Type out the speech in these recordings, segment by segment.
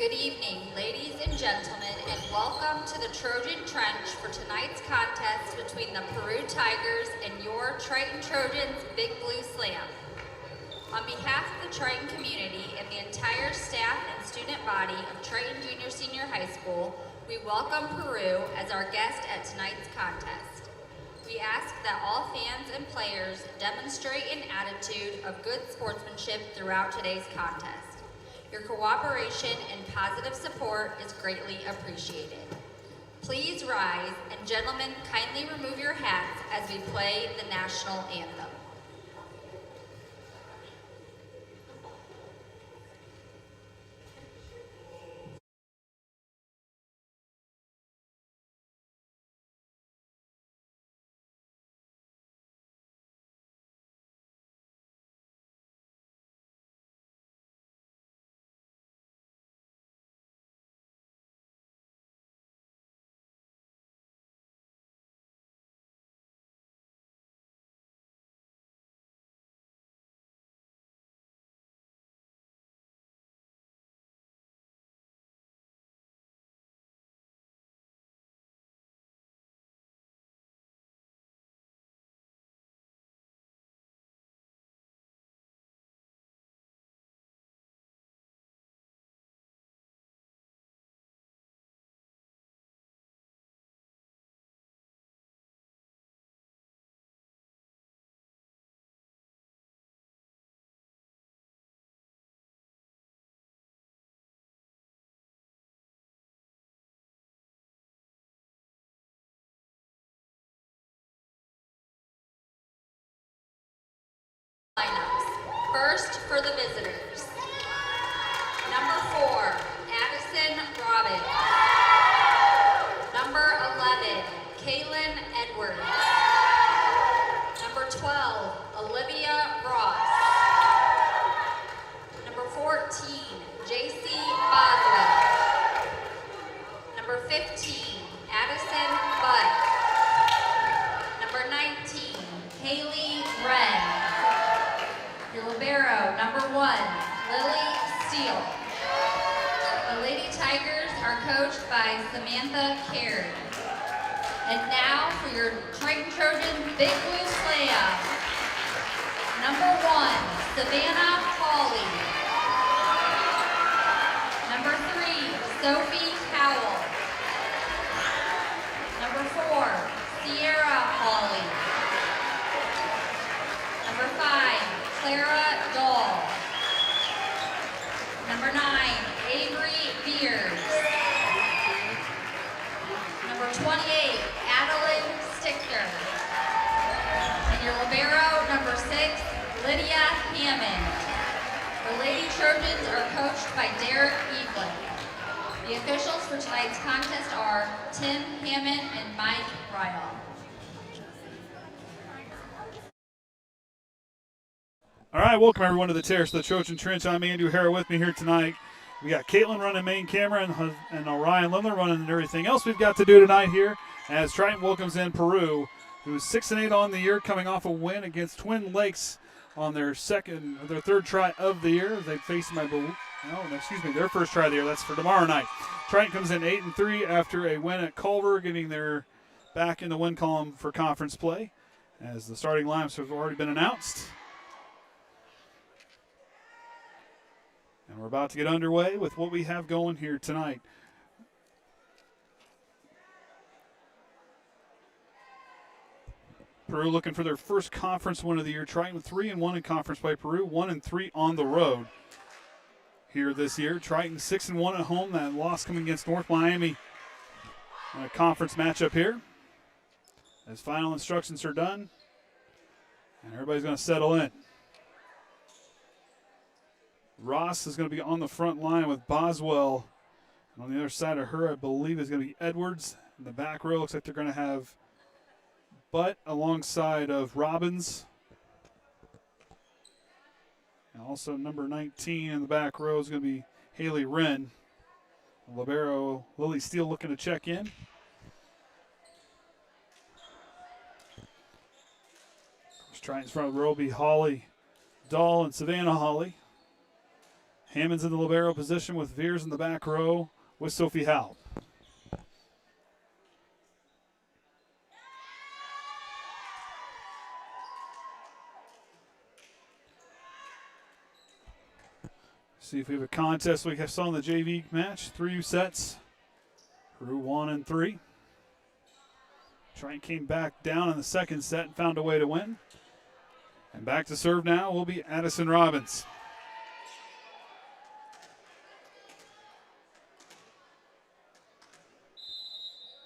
Good evening, ladies and gentlemen, and welcome to the Trojan Trench for tonight's contest between the Peru Tigers and your Triton Trojans Big Blue Slam. On behalf of the Triton community and the entire staff and student body of Triton Junior Senior High School, we welcome Peru as our guest at tonight's contest. We ask that all fans and players demonstrate an attitude of good sportsmanship throughout today's contest. Your cooperation and positive support is greatly appreciated. Please rise, and gentlemen, kindly remove your hats as we play the national anthem. Lineups. First for the visitors. Number 4, Addison Robbins. Number 11, Kaylin Edwards. Number 12, Olivia Ross. Number 14, JC Boswell. Number 15, Addison Butt. Number 19, Haley Wren. Your libero, number 1, Lily Steele. The Lady Tigers are coached by Samantha Carey. And now for your Triton Trojans Big Blue Slam. Number 1, Savannah Hawley. Number 3, Sophie Howell. Number 4, Sierra Hawley. Number 5, Clara Dahl. Number 9, Avery Beers. Number 28, Adeline Stichter. And your libero, number 6, Lydia Hammond. The Lady Trojans are coached by Derek Evelyn. The officials for tonight's contest are Tim Hammond and Mike Ryle. All right, welcome everyone to the Terrace of the Trojan Trench. I'm Andrew Harrow. With me here tonight, we got Caitlin running main camera and Orion Limler running everything else we've got to do tonight here as Triton welcomes in Peru, who's 6-8 on the year, coming off a win against Twin Lakes on their third try of the year. They face their first try of the year. That's for tomorrow night. Triton comes in 8-3 after a win at Culver, getting their back in the win column for conference play, as the starting lineups have already been announced. And we're about to get underway with what we have going here tonight. Peru looking for their first conference win of the year. Triton with 3-1 in conference play. Peru 1-3 on the road here this year. Triton 6-1 at home. That loss coming against North Miami in a conference matchup here. As final instructions are done, and everybody's going to settle in. Ross is going to be on the front line with Boswell. And on the other side of her, I believe, is going to be Edwards. In the back row, looks like they're going to have Butt alongside of Robbins. And also number 19 in the back row is going to be Haley Wren. Libero Lily Steele looking to check in. Triton's front row will be Holly Dahl and Savannah Hawley. Hammond's in the libero position with Veers in the back row with Sophie Howe. See if we have a contest we saw in the JV match. 3 sets. Peru 1 and 3. Triton came back down in the second set and found a way to win. And back to serve now will be Addison Robbins.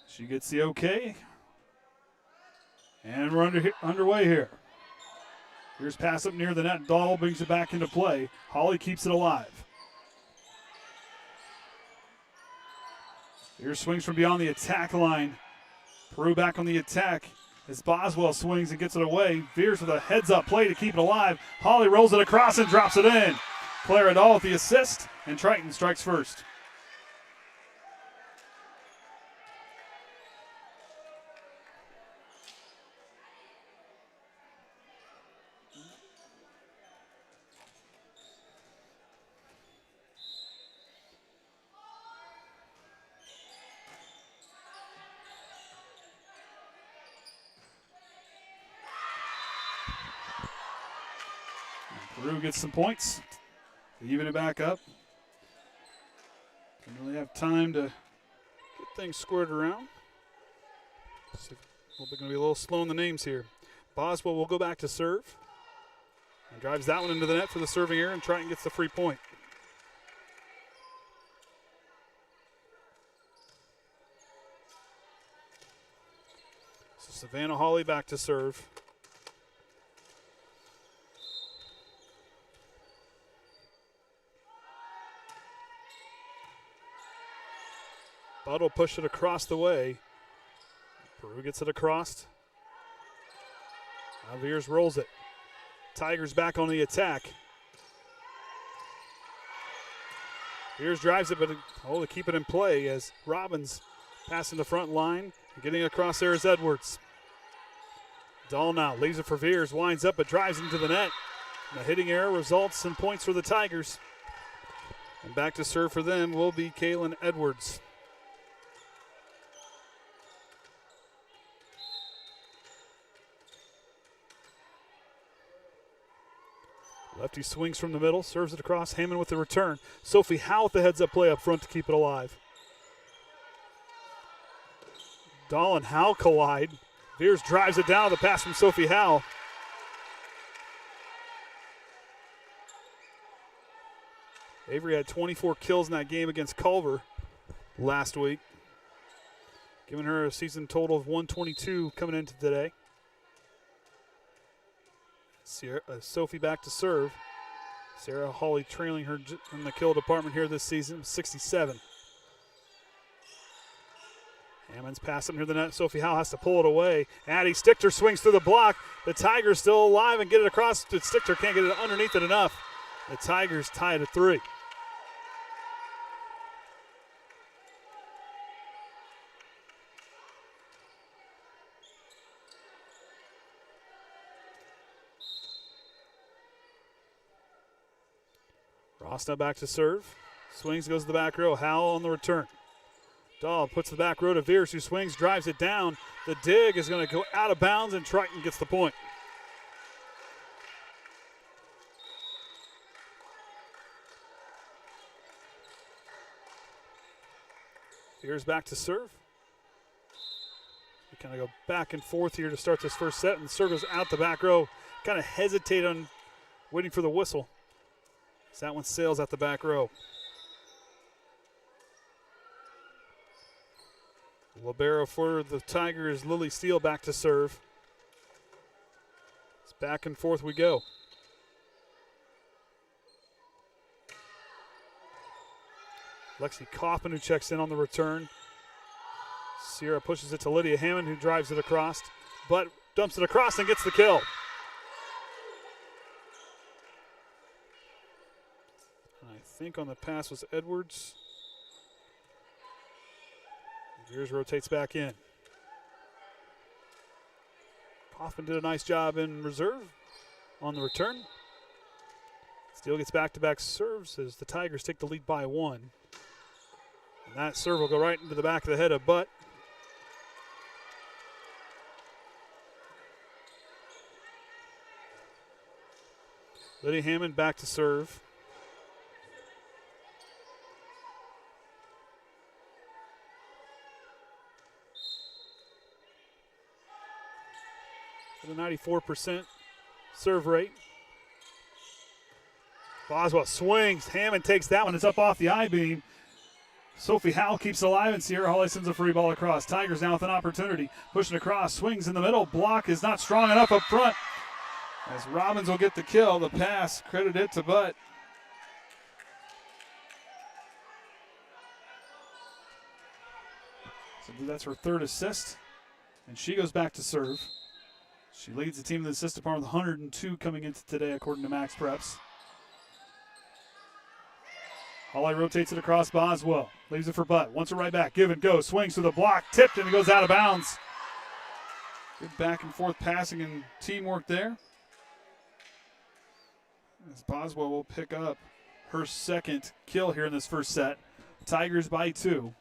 She gets the okay. And we're underway here. Here's pass up near the net. Dahl brings it back into play. Holly keeps it alive. Here's swings from beyond the attack line. Peru back on the attack as Boswell swings and gets it away. Veers with a heads-up play to keep it alive. Holly rolls it across and drops it in. Clara Dahl with the assist, and Triton strikes first. Peru gets some points to even it back up. Didn't really have time to get things squared around. We're going to be a little slow in the names here. Boswell will go back to serve and drives that one into the net for the serving error, and Triton gets the free point. So Savannah Hawley back to serve. Bud will push it across the way. Peru gets it across. Now Veers rolls it. Tigers back on the attack. Veers drives it, but to keep it in play as Robbins passing the front line and getting across there is Edwards. Dahl now leaves it for Veers, winds up but drives into the net. And the hitting error results in points for the Tigers. And back to serve for them will be Kaylin Edwards. Lefty swings from the middle, serves it across. Hammond with the return. Sophie Howe with the heads-up play up front to keep it alive. Dahl and Howe collide. Veers drives it down. The pass from Sophie Howe. Avery had 24 kills in that game against Culver last week, giving her a season total of 122 coming into today. Sophie back to serve. Sarah Hawley trailing her in the kill department here this season, 67. Hammond's pass up near the net. Sophie Howe has to pull it away. Addie Stichter swings through the block. The Tigers still alive and get it across. Stichter can't get it underneath it enough. The Tigers tie it at 3. Rosta back to serve. Swings, goes to the back row. Howell on the return. Dahl puts the back row to Veers, who swings, drives it down. The dig is going to go out of bounds, and Triton gets the point. Veers back to serve. We kind of go back and forth here to start this first set, and the serve goes out the back row. Kind of hesitate on waiting for the whistle. So that one sails out the back row. Libero for the Tigers, Lily Steele back to serve. It's back and forth we go. Lexi Kaufman, who checks in on the return. Sierra pushes it to Lydia Hammond, who drives it across, but dumps it across and gets the kill. And I think on the pass was Edwards. Veers rotates back in. Kaufman did a nice job in reserve on the return. Steele gets back-to-back serves as the Tigers take the lead by 1. And that serve will go right into the back of the head of Butt. Lydia Hammond back to serve. With a 94% serve rate. Boswell swings. Hammond takes that one. It's up off the I-beam. Sophie Howell keeps it alive, and Sierra Hawley sends a free ball across. Tigers now with an opportunity. Pushing across. Swings in the middle. Block is not strong enough up front. As Robbins will get the kill. The pass, credit it to Butt. So that's her third assist. And she goes back to serve. She leads the team in the assist department with 102 coming into today, according to Max Preps. Hawley rotates it across Boswell. Leaves it for Butt. Wants it right back. Give and go. Swings through the block. Tipped and it goes out of bounds. Good back and forth passing and teamwork there. As Boswell will pick up her second kill here in this first set. Tigers by 2.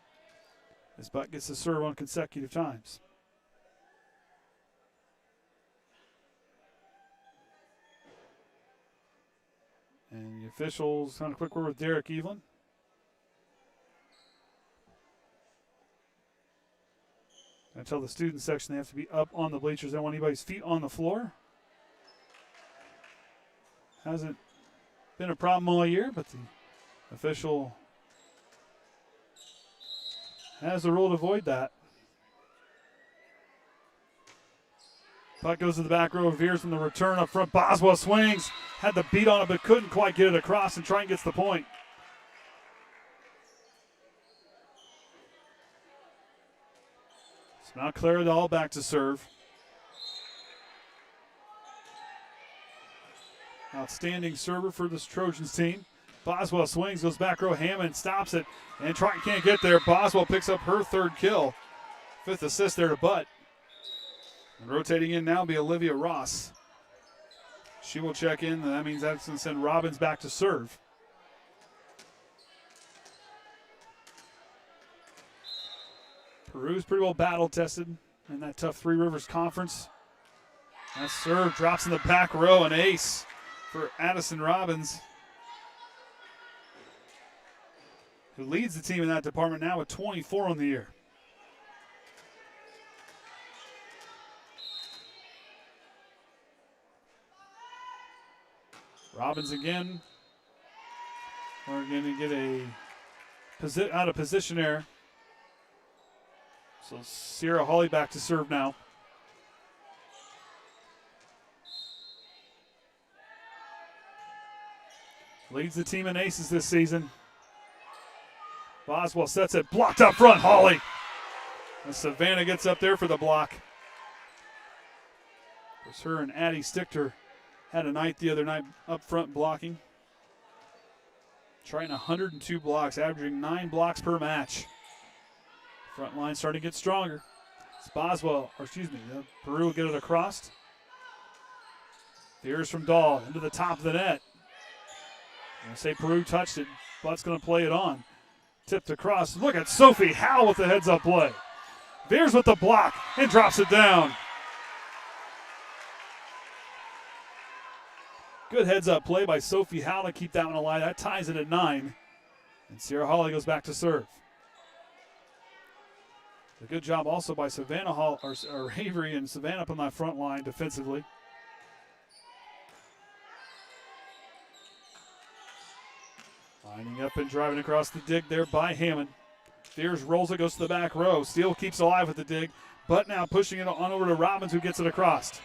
As Butt gets the serve on consecutive times. And the officials on a quick word with Derek Evelyn. I tell the student section they have to be up on the bleachers. They don't want anybody's feet on the floor. Hasn't been a problem all year, but the official has the rule to avoid that. Puck goes to the back row. Veers from the return up front. Boswell swings. Had the beat on it, but couldn't quite get it across, and Triton gets the point. So now Clara Dahl back to serve. Outstanding server for this Trojans team. Boswell swings, goes back row. Hammond stops it, and Triton can't get there. Boswell picks up her third kill. 5th assist there to Butt. And rotating in now will be Olivia Ross. She will check in, and that means that's going to send Robbins back to serve. Peru's pretty well battle-tested in that tough Three Rivers Conference. That serve drops in the back row, an ace for Addison Robbins, who leads the team in that department now with 24 on the year. Robbins again. We're going to get a out of position error. So Sierra Hawley back to serve now. Leads the team in aces this season. Boswell sets it, blocked up front, Hawley. And Savannah gets up there for the block. Of course, her and Addie Stichter had a night the other night up front blocking. Trying 102 blocks, averaging 9 blocks per match. Front line starting to get stronger. It's Boswell, or excuse me, Peru will get it across. Veers from Dahl into the top of the net. I'm going to say Peru touched it. Butt's going to play it on. Tipped across. Look at Sophie Howell with the heads-up play. Veers with the block and drops it down. Good heads-up play by Sophie Howell to keep that one alive. That ties it at 9. And Sierra Hawley goes back to serve. A good job also by Savannah Hall, or Avery and Savannah up on that front line defensively. Lining up and driving across the dig there by Hammond. Fears rolls it, goes to the back row. Steele keeps alive with the dig, but now pushing it on over to Robbins, who gets it across.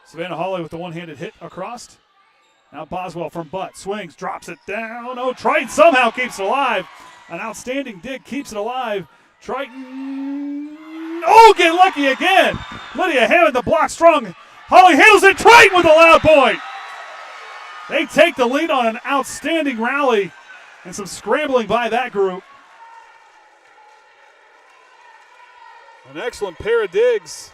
Savannah Hawley with the one-handed hit across. Now Boswell from Butt swings, drops it down. Oh, Triton somehow keeps it alive. An outstanding dig keeps it alive. Triton, oh, get lucky again. Lydia Hammond, the block strong. Hawley handles it. Triton with a loud point. They take the lead on an outstanding rally and some scrambling by that group. An excellent pair of digs.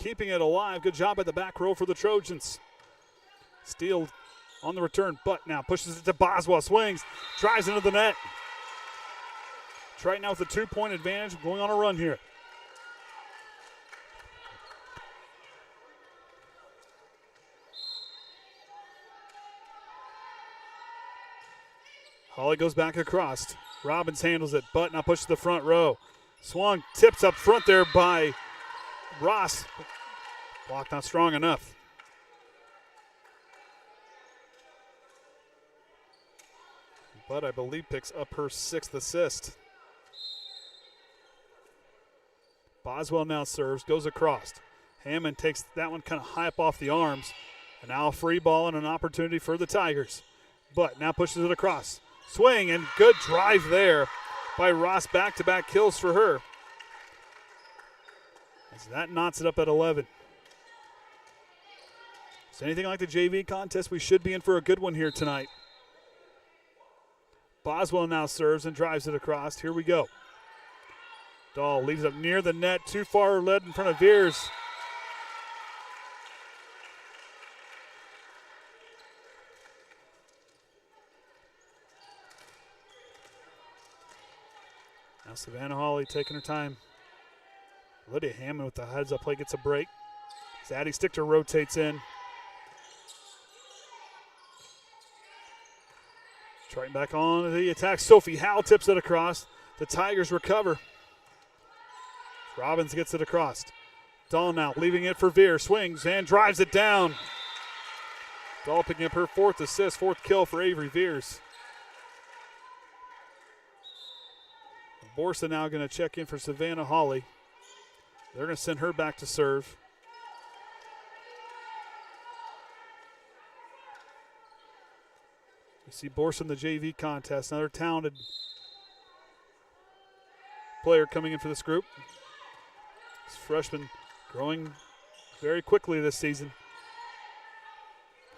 keeping it alive. Good job at the back row for the Trojans. Steele on the return, but now pushes it to Boswell, swings, drives into the net. Triton now with a 2-point advantage, going on a run here. Hawley goes back across. Robbins handles it, but now pushes the front row. Swung, tips up front there by Ross. Block not strong enough. But I believe picks up her 6th assist. Boswell now serves, goes across. Hammond takes that one kind of high up off the arms. And now a free ball and an opportunity for the Tigers. But now pushes it across. Swing and good drive there by Ross. Back-to-back kills for her. As that knots it up at 11. Is anything like the JV contest, we should be in for a good one here tonight. Boswell now serves and drives it across. Here we go. Dahl leaves up near the net, too far led in front of Veers. Now Savannah Hawley taking her time. Lydia Hammond with the heads-up play gets a break. As Addie Stichter rotates in. Triton back on the attack. Sophie Howell tips it across. The Tigers recover. Robbins gets it across. Dahl now leaving it for Veer. Swings and drives it down. Dahl picking up her 4th assist, 4th kill for Avery Veers. Borsa now going to check in for Savannah Hawley. They're going to send her back to serve. You see Borsa in the JV contest, another talented player coming in for this group. This freshman growing very quickly this season.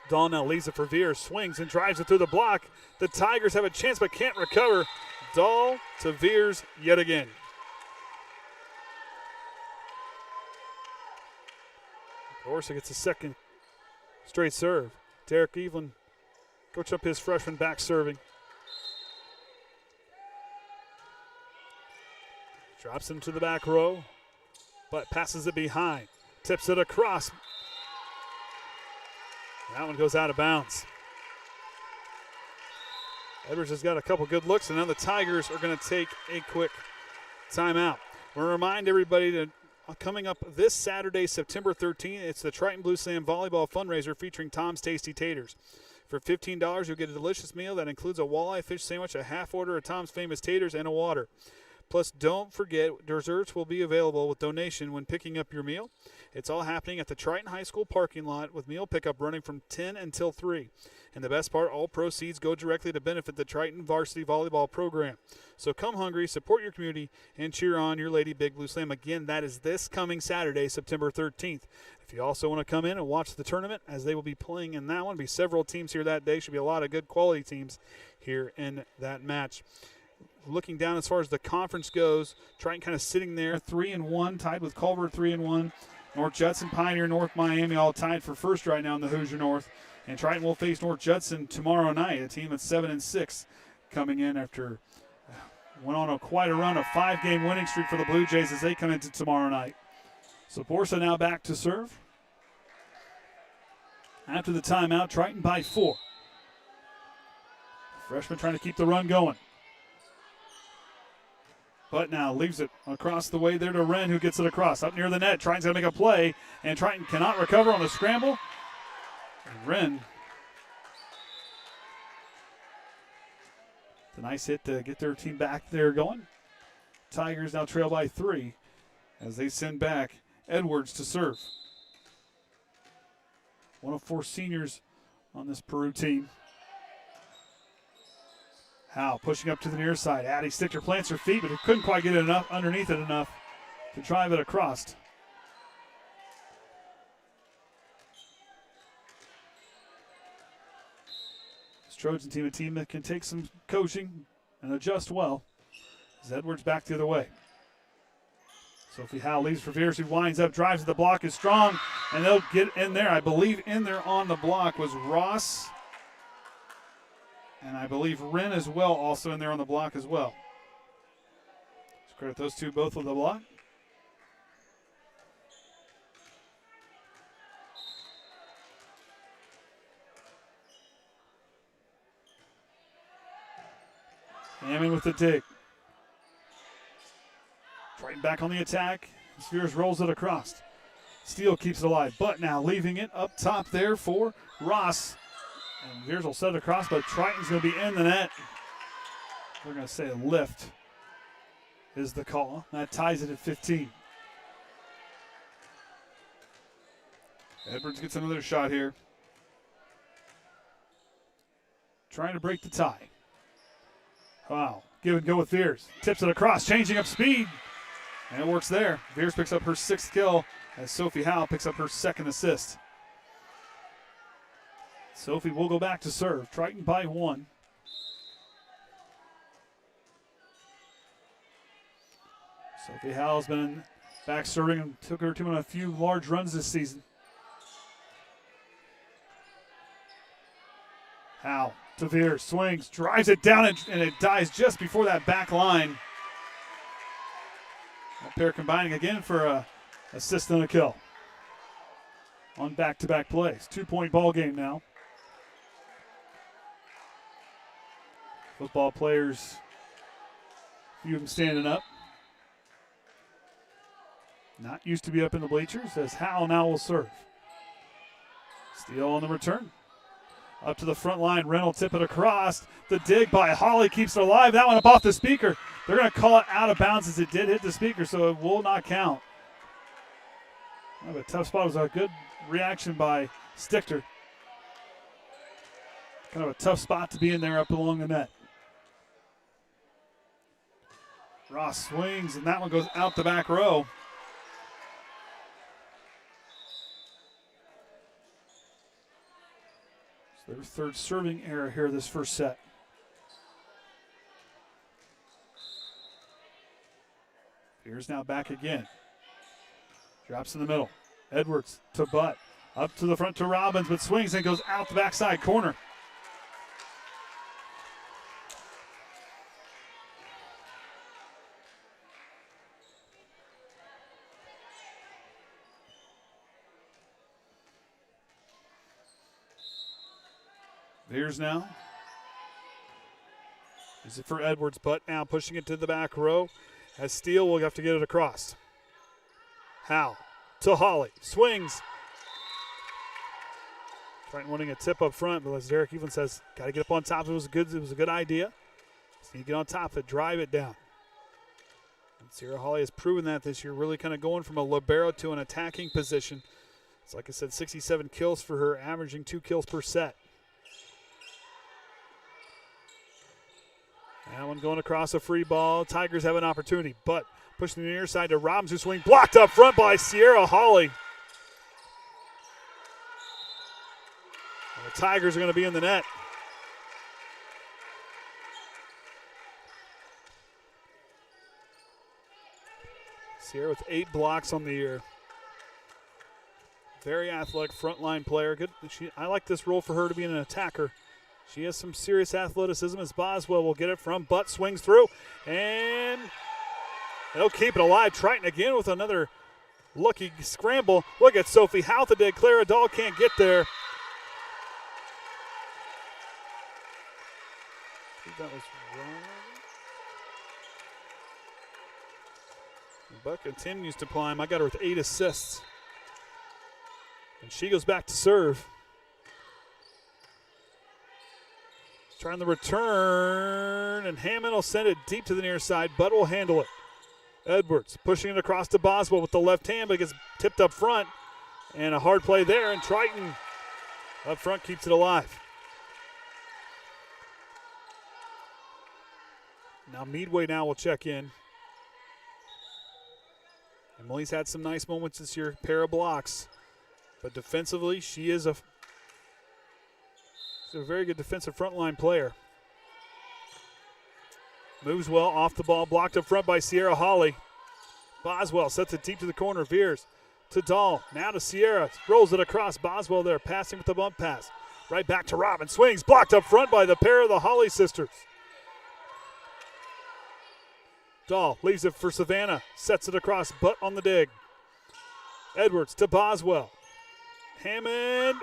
Dahl now leaves it for Veer, swings and drives it through the block. The Tigers have a chance but can't recover. Dahl to Veers yet again. Borsa gets a 2nd straight serve. Derek Evelyn, coach up his freshman back serving. Drops him to the back row, but passes it behind. Tips it across. That one goes out of bounds. Edwards has got a couple good looks, and now the Tigers are going to take a quick timeout. We'll remind everybody that coming up this Saturday, September 13th, it's the Triton Blue Slam Volleyball Fundraiser featuring Tom's Tasty Taters. For $15, you'll get a delicious meal that includes a walleye fish sandwich, a half order of Tom's Famous Taters, and a water. Plus, don't forget, desserts will be available with donation when picking up your meal. It's all happening at the Triton High School parking lot with meal pickup running from 10 until 3. And the best part, all proceeds go directly to benefit the Triton Varsity Volleyball program. So come hungry, support your community, and cheer on your Lady Big Blue Slam. Again, that is this coming Saturday, September 13th. If you also want to come in and watch the tournament, as they will be playing in that one, be several teams here that day. Should be a lot of good quality teams here in that match. Looking down as far as the conference goes, Triton kind of sitting there 3-1, tied with Culver 3-1. North Judson, Pioneer, North Miami all tied for first right now in the Hoosier North. And Triton will face North Judson tomorrow night, a team that's 7-6 coming in after went on quite a run, a 5-game winning streak for the Blue Jays as they come into tomorrow night. So Borsa now back to serve. After the timeout, Triton by 4. Freshman trying to keep the run going. But now leaves it across the way there to Wren, who gets it across. Up near the net, Triton's going to make a play, and Triton cannot recover on the scramble. And Wren, it's a nice hit to get their team back there going. Tigers now trail by 3 as they send back Edwards to serve. One of 4 seniors on this Peru team. Howe pushing up to the near side. Addie Stichter plants her feet, but it couldn't quite get it enough underneath it enough to drive it across. This Trojan team, a team that can take some coaching and adjust well. As Edwards back the other way. Sophie Howe leaves for Veers, who winds up, drives to the block, is strong, and they'll get in there. I believe in there on the block was Ross, and I believe Wren as well, also in there on the block as well. Let's credit those two both on the block. Hammond with the dig. Triton back on the attack. Spears rolls it across. Steele keeps it alive, but now leaving it up top there for Ross. And Veers will set it across, but Triton's going to be in the net. They're going to say a lift is the call. That ties it at 15. Edwards gets another shot here. Trying to break the tie. Wow. Give and go with Veers. Tips it across, changing up speed. And it works there. Veers picks up her 6th kill as Sophie Howe picks up her 2nd assist. Sophie will go back to serve. Triton by 1. Sophie Howe's been back serving and took her to a few large runs this season. Howe to Veers, swings, drives it down, and it dies just before that back line. That pair combining again for a assist and a kill on back-to-back plays. 2-point ball game now. Football players, a few of them standing up. Not used to be up in the bleachers, as Howe now will serve. Steele on the return. Up to the front line, Wren will tip it across. The dig by Holly keeps it alive. That one up off the speaker. They're going to call it out of bounds as it did hit the speaker, so it will not count. Kind of a tough spot. It was a good reaction by Stichter. Kind of a tough spot to be in there up along the net. Ross swings, and that one goes out the back row. Their 3rd serving error here this first set. Here's now back again. Drops in the middle. Edwards to Butt. Up to the front to Robbins, but swings and goes out the backside corner. Veers now. Is it for Edwards, but now pushing it to the back row. As Steele will have to get it across. Howe to Holly. Swings. Triton wanting a tip up front, but as Derek Evelyn says, got to get up on top. It was a good idea. So you get on top of it, drive it down. And Sierra Holly has proven that this year, really kind of going from a libero to an attacking position. It's like I said, 67 kills for her, averaging 2 kills per set. That one going across a free ball. Tigers have an opportunity, but pushing the near side to Robbins, who swing blocked up front by Sierra Holly. And the Tigers are going to be in the net. Sierra with 8 blocks on the year. Very athletic frontline player. Good. I like this role for her to be an attacker. She has some serious athleticism as Boswell will get it from Butt, swings through, and they'll keep it alive. Triton again with another lucky scramble. Look at Sophie Howe did. Clara Dahl can't get there. I think that was wrong. Butt continues to climb. I got her with 8 assists. And she goes back to serve. Trying the return, and Hammond will send it deep to the near side. Butt will handle it. Edwards pushing it across to Boswell with the left hand, but it gets tipped up front. And a hard play there, and Triton up front keeps it alive. Now Meadway now will check in. Emily's had some nice moments this year, pair of blocks. But defensively, she is a very good defensive frontline player. Moves well off the ball, blocked up front by Sierra Holly. Boswell sets it deep to the corner. Veers to Dahl. Now to Sierra. Rolls it across. Boswell there, passing with the bump pass. Right back to Robin. Swings. Blocked up front by the pair of the Holly sisters. Dahl leaves it for Savannah. Sets it across, but on the dig. Edwards to Boswell. Hammond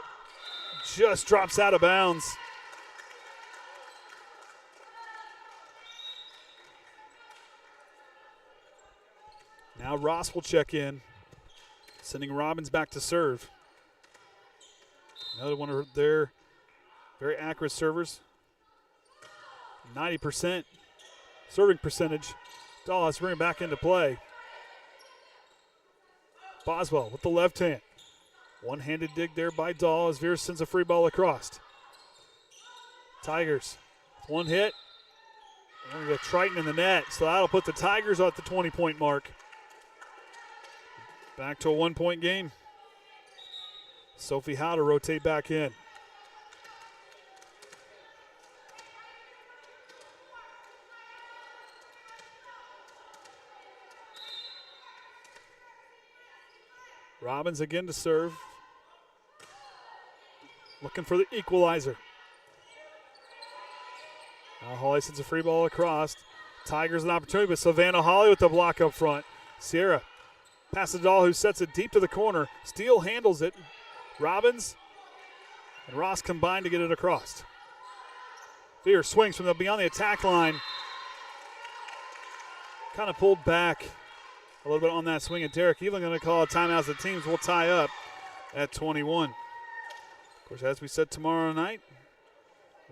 just drops out of bounds. Now Ross will check in, sending Robbins back to serve. Another one of their very accurate servers. 90% serving percentage. Dahl has to bring it back into play. Boswell with the left hand. One-handed dig there by Dahl as Veers sends a free ball across. Tigers, one hit. And we got Triton in the net, so that'll put the Tigers at the 20-point mark. Back to a one-point game. Sophie Howe to rotate back in. Robbins again to serve. Looking for the equalizer. Now Holly sends a free ball across. Tigers an opportunity, but Savannah Holly with the block up front. Sierra passes to Dahl, who sets it deep to the corner. Steele handles it. Robbins and Ross combine to get it across. Veer swings from beyond the attack line. Kind of pulled back a little bit on that swing, and Derek Evelyn going to call a timeout. The teams will tie up at 21. Of course, as we said, tomorrow night,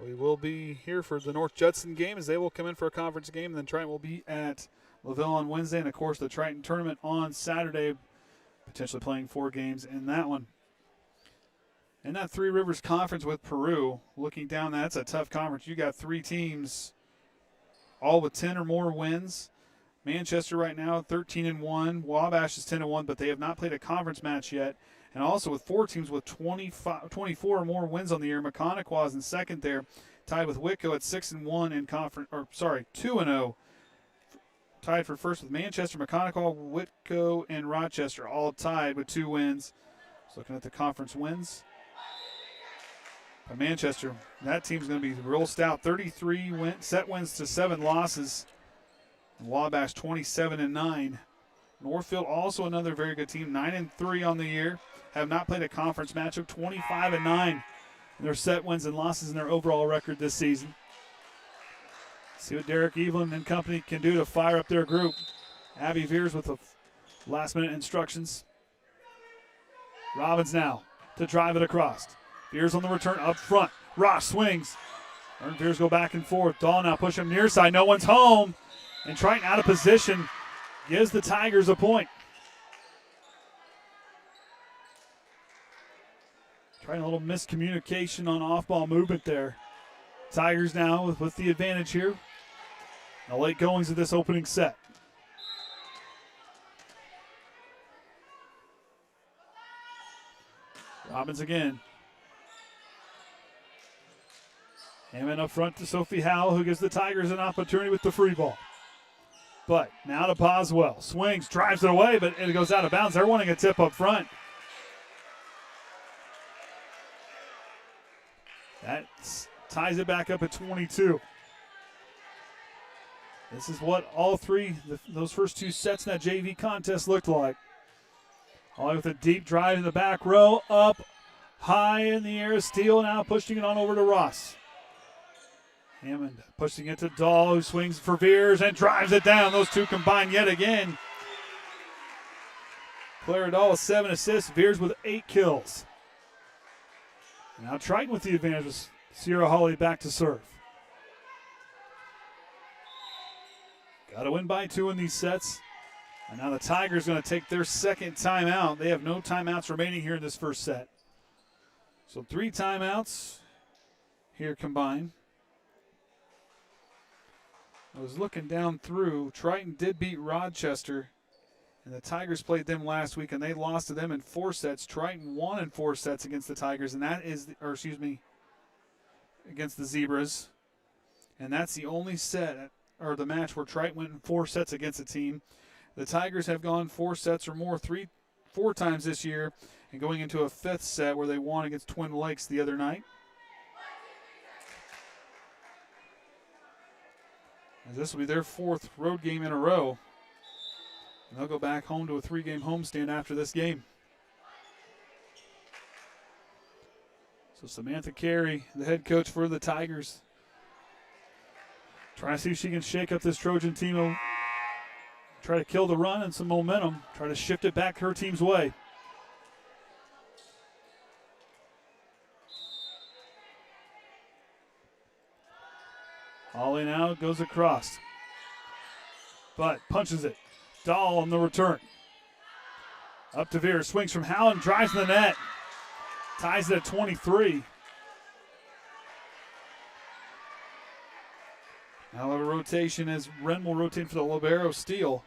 we will be here for the North Judson game as they will come in for a conference game, and then Triton will be at LaVille on Wednesday, and of course the Triton tournament on Saturday, potentially playing 4 games in that one. In that Three Rivers Conference with Peru, looking down, that's a tough conference. You got 3 teams, all with 10 or more wins. Manchester right now 13-1. Wabash is 10-1, but they have not played a conference match yet. And also with 4 teams with 24 or more wins on the year. Maconaquah is in second there, tied with Whitco at 6-1 in conference, 2-0. Tied for first with Manchester, Maconaquah, Whitco, and Rochester, all tied with 2 wins. So looking at the conference wins. By Manchester, that team's going to be real stout. 33 set wins to 7 losses. Wabash 27-9. Northfield also another very good team, 9-3 on the year. Have not played a conference matchup, 25-9 in their set wins and losses in their overall record this season. See what Derek Evelyn and company can do to fire up their group. Abby Veers with the last-minute instructions. Robbins now to drive it across. Veers on the return up front. Ross swings. Ern Veers go back and forth. Dahl now push him near side. No one's home. And Triton out of position gives the Tigers a point. Trying a little miscommunication on off-ball movement there. Tigers now with the advantage here. The late goings of this opening set. Robbins again. Hammond up front to Sophie Howell, who gives the Tigers an opportunity with the free ball. But now to Boswell. Swings, drives it away, but it goes out of bounds. They're wanting a tip up front. That ties it back up at 22. This is what all 3, those first 2 sets in that JV contest looked like. All with a deep drive in the back row, up high in the air. Steele now pushing it on over to Ross. Hammond pushing it to Dahl, who swings for Veers and drives it down. Those 2 combine yet again. Clara Dahl with 7 assists, Veers with 8 kills. Now Triton with the advantage with Sierra Holly back to serve. Got to win by 2 in these sets. And now the Tigers going to take their second timeout. They have no timeouts remaining here in this first set. So 3 timeouts here combined. I was looking down through. Triton did beat Rochester, and the Tigers played them last week, and they lost to them in 4 sets. Triton won in 4 sets against the Tigers, and that is, against the Zebras. And that's the only set, or the match where Triton went in 4 sets against a team. The Tigers have gone 4 sets or more 4 times this year, and going into a 5th set where they won against Twin Lakes the other night. As this will be their 4th road game in a row. And they'll go back home to a 3-game homestand after this game. So Samantha Carey, the head coach for the Tigers, trying to see if she can shake up this Trojan team, try to kill the run and some momentum, try to shift it back her team's way. Ollie now goes across, but punches it. Dahl on the return. Up to Veer, swings from Howland, drives in the net. Ties it at 23. Now a rotation as Wren will rotate for the libero steal,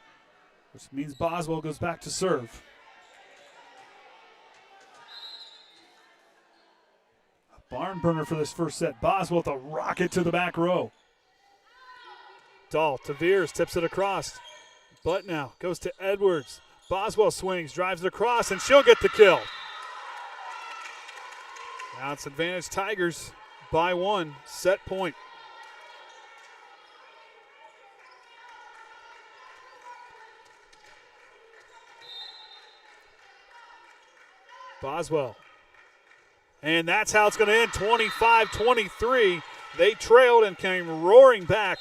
which means Boswell goes back to serve. A barn burner for this first set. Boswell with a rocket to the back row. Dahl to Veers, tips it across. But now goes to Edwards. Boswell swings, drives it across, and she'll get the kill. Now it's advantage Tigers by 1, set point. Boswell. And that's how it's going to end, 25-23. They trailed and came roaring back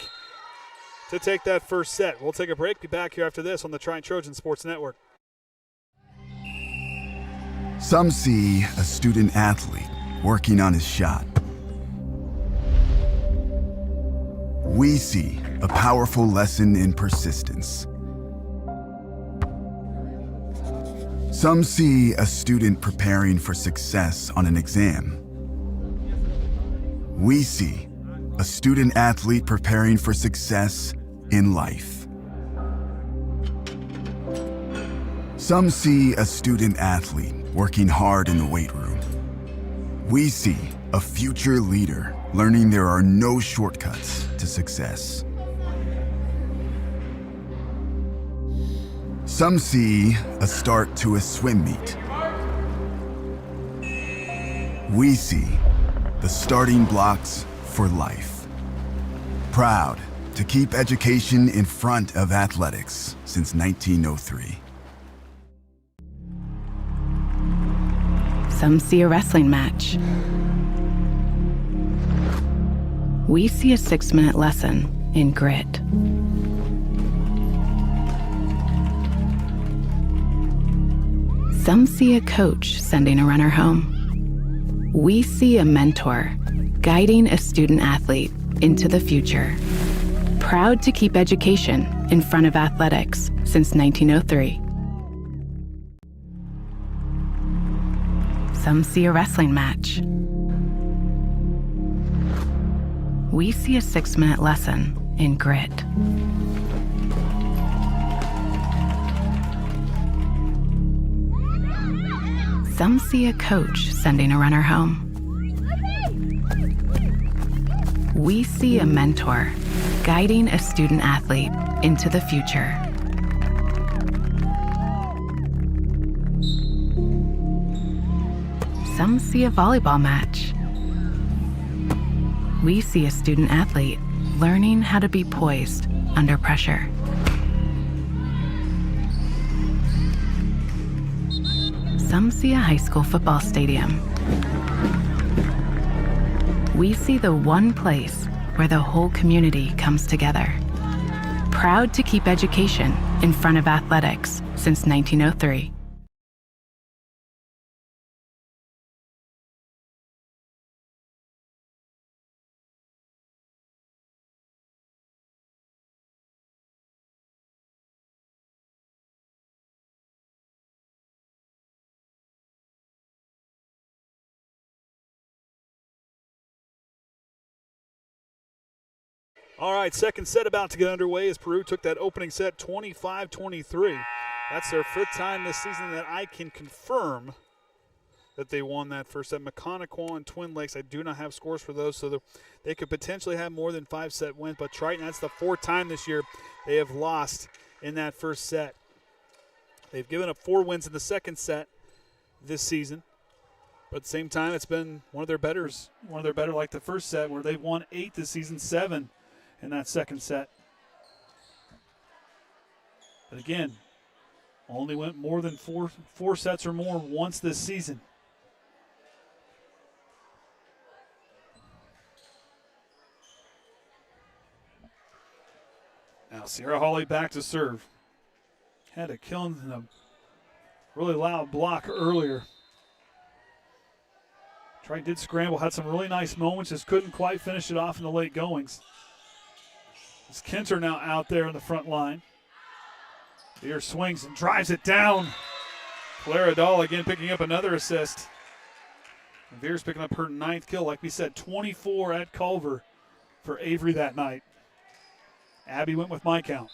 to take that first set. We'll take a break, be back here after this on the Triton Trojan Sports Network. Some see a student athlete working on his shot. We see a powerful lesson in persistence. Some see a student preparing for success on an exam. We see a student athlete preparing for success in life. Some see a student athlete working hard in the weight room. We see a future leader learning there are no shortcuts to success. Some see a start to a swim meet. We see the starting blocks for life. Proud to keep education in front of athletics since 1903. Some see a wrestling match. We see a 6-minute lesson in grit. Some see a coach sending a runner home. We see a mentor guiding a student athlete into the future. Proud to keep education in front of athletics since 1903. Some see a wrestling match. We see a 6-minute lesson in grit. Some see a coach sending a runner home. We see a mentor guiding a student athlete into the future. Some see a volleyball match. We see a student athlete learning how to be poised under pressure. Some see a high school football stadium. We see the one place where the whole community comes together. Proud to keep education in front of athletics since 1903. All right, second set about to get underway as Peru took that opening set 25-23. That's their 5th time this season that I can confirm that they won that first set. McConaughey and Twin Lakes, I do not have scores for those, so they could potentially have more than 5-set wins. But Triton, that's the 4th time this year they have lost in that first set. They've given up 4 wins in the second set this season. But at the same time, it's been one of their better like the first set, where they've won 8 this season, 7 in that second set. But again, only went more than four sets or more once this season. Now Sierra Hawley back to serve. Had a kill in a really loud block earlier. Triton did scramble, had some really nice moments, just couldn't quite finish it off in the late goings. It's Kinter now out there in the front line. Veer swings and drives it down. Clara Dahl again picking up another assist. And Veer's picking up her 9th kill. Like we said, 24 at Culver for Avery that night. Abby went with my count.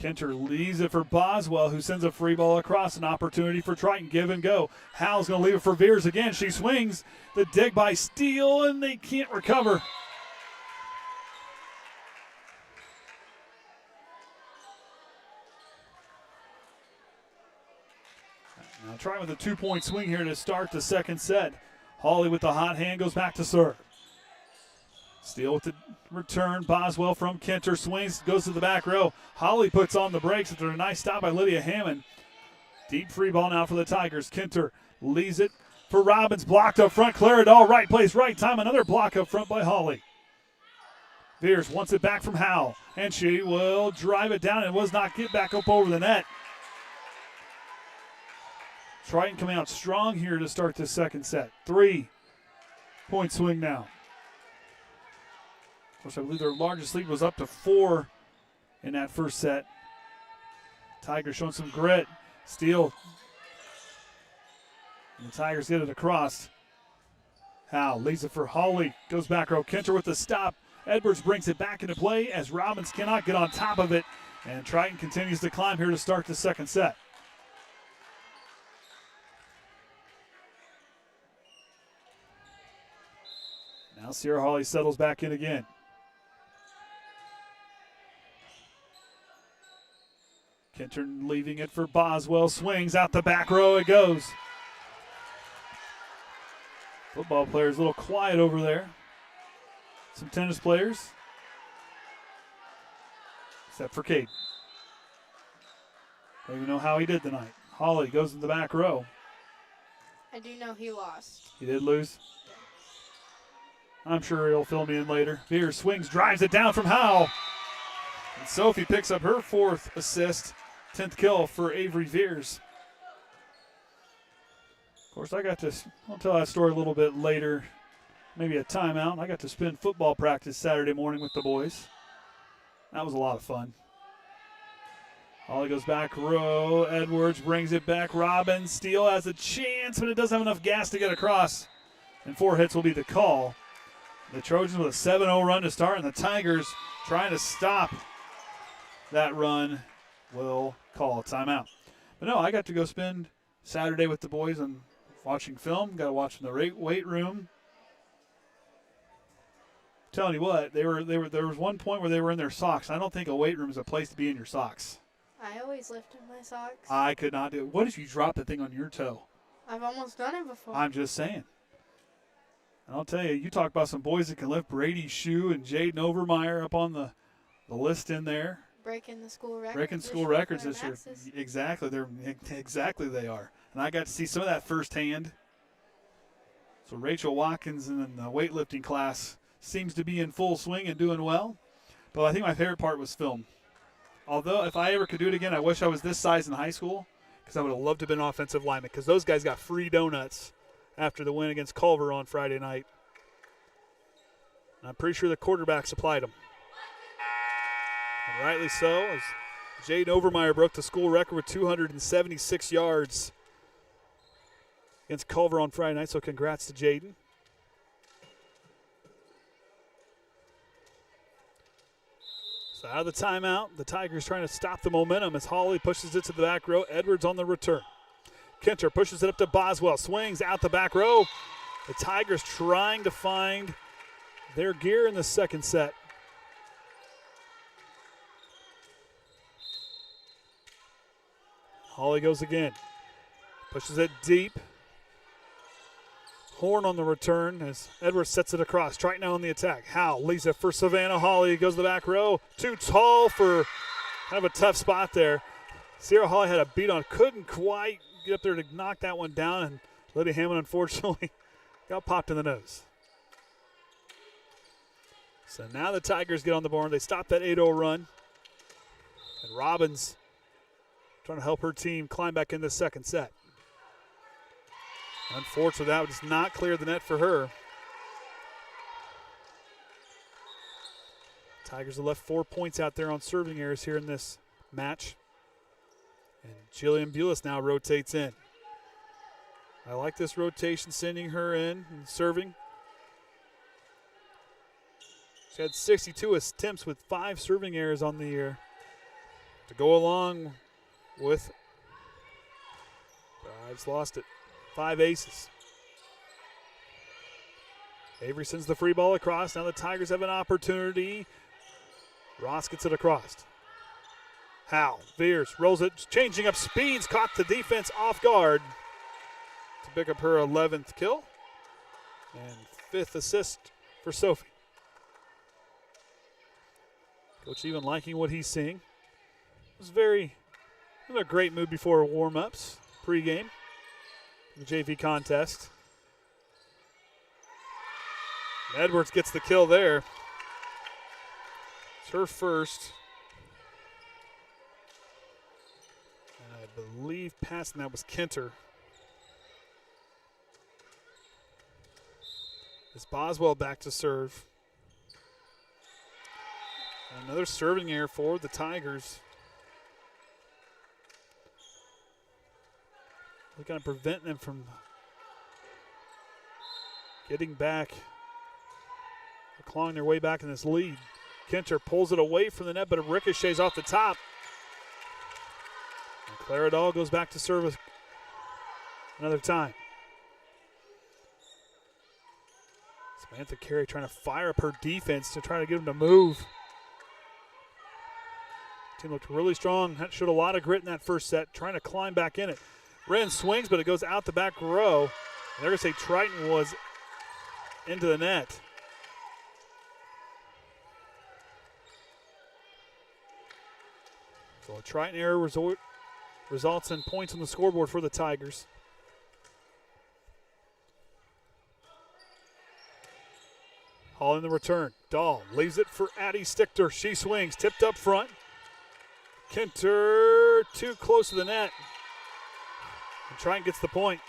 Kinter leaves it for Boswell, who sends a free ball across. An opportunity for Triton. Give and go. Hal's going to leave it for Veers again. She swings. The dig by Steele, and they can't recover. Now Triton with a 2-point swing here to start the second set. Hawley with the hot hand goes back to serve. Steele with the return. Boswell from Kinter swings, goes to the back row. Hawley puts on the brakes after a nice stop by Lydia Hammond. Deep free ball now for the Tigers. Kinter leaves it for Robbins. Blocked up front. Claridol, right place, right time. Another block up front by Hawley. Veers wants it back from Howell, and she will drive it down and was not get back up over the net. Triton coming out strong here to start this second set. 3-point swing now. Of course, I believe their largest lead was up to 4 in that first set. Tigers showing some grit. Steele. And the Tigers get it across. Howell leaves it for Hawley. Goes back row. Kinter with the stop. Edwards brings it back into play as Robbins cannot get on top of it. And Triton continues to climb here to start the second set. Now Sierra Hawley settles back in again. Kinter leaving it for Boswell. Swings out the back row. It goes. Football players a little quiet over there. Some tennis players. Except for Kate. Don't even know how he did tonight. Hawley goes in the back row. I do know he lost. He did lose. I'm sure he'll fill me in later. Veers swings, drives it down from Howell. And Sophie picks up her 4th assist, 10th kill for Avery Veers. Of course, I'll tell that story a little bit later, maybe a timeout. I got to spend football practice Saturday morning with the boys. That was a lot of fun. Hawley goes back row. Edwards brings it back. Robbins. Steele has a chance, but it doesn't have enough gas to get across. And 4 hits will be the call. The Trojans with a 7-0 run to start, and the Tigers trying to stop that run will call a timeout. But no, I got to go spend Saturday with the boys and watching film. Got to watch in the weight room. Telling you what, there was one point where they were in their socks. I don't think a weight room is a place to be in your socks. I always lift in my socks. I could not do it. What if you drop the thing on your toe? I've almost done it before. I'm just saying. And I'll tell you, you talk about some boys that can lift. Brady Shue and Jaden Overmeyer up on the list in there. Breaking the school records. Breaking school records this year. Exactly, they are. And I got to see some of that firsthand. So Rachel Watkins in the weightlifting class seems to be in full swing and doing well. But I think my favorite part was film. Although if I ever could do it again, I wish I was this size in high school, because I would have loved to have been an offensive lineman, because those guys got free donuts after the win against Culver on Friday night. And I'm pretty sure the quarterback supplied them. And rightly so, as Jaden Overmeyer broke the school record with 276 yards against Culver on Friday night, so congrats to Jaden. So out of the timeout, the Tigers trying to stop the momentum as Hawley pushes it to the back row. Edwards on the return. Kinter pushes it up to Boswell. Swings out the back row. The Tigers trying to find their gear in the second set. Holly goes again. Pushes it deep. Horn on the return as Edwards sets it across. Triton now on the attack. Howell leaves it for Savannah Holly. Goes to the back row. Too tall for kind of a tough spot there. Sierra Holly had a beat on. Couldn't quite get up there to knock that one down. And Lydia Hammond, unfortunately, got popped in the nose. So now the Tigers get on the board. They stop that 8-0 run. And Robbins trying to help her team climb back in this second set. Unfortunately, that does not clear the net for her. Tigers have left 4 points out there on serving errors here in this match. And Jillian Bulis now rotates in. I like this rotation, sending her in and serving. She had 62 attempts with 5 serving errors on the year to go along with, I just lost it, 5 aces. Avery sends the free ball across. Now the Tigers have an opportunity. Ross gets it across. Howell veers, rolls it, changing up speeds, caught the defense off guard to pick up her 11th kill and 5th assist for Sophie. Coach even liking what he's seeing. It was in a great mood before warm-ups, pregame, the JV contest. And Edwards gets the kill there. It's her first. And I believe passing that was Kenter. It's Boswell back to serve. Another serving error for the Tigers. We're going to prevent them from getting back, or clawing their way back in this lead. Kenter pulls it away from the net, but it ricochets off the top. And Clara Dahl goes back to serve another time. Samantha Carey trying to fire up her defense to try to get them to move. Team looked really strong. Showed a lot of grit in that first set, trying to climb back in it. Wren swings, but it goes out the back row. And they're going to say Triton was into the net. So a Triton error results in points on the scoreboard for the Tigers. Hall in the return. Dahl leaves it for Addie Stichter. She swings, tipped up front. Kenter too close to the net. And Triton gets the point.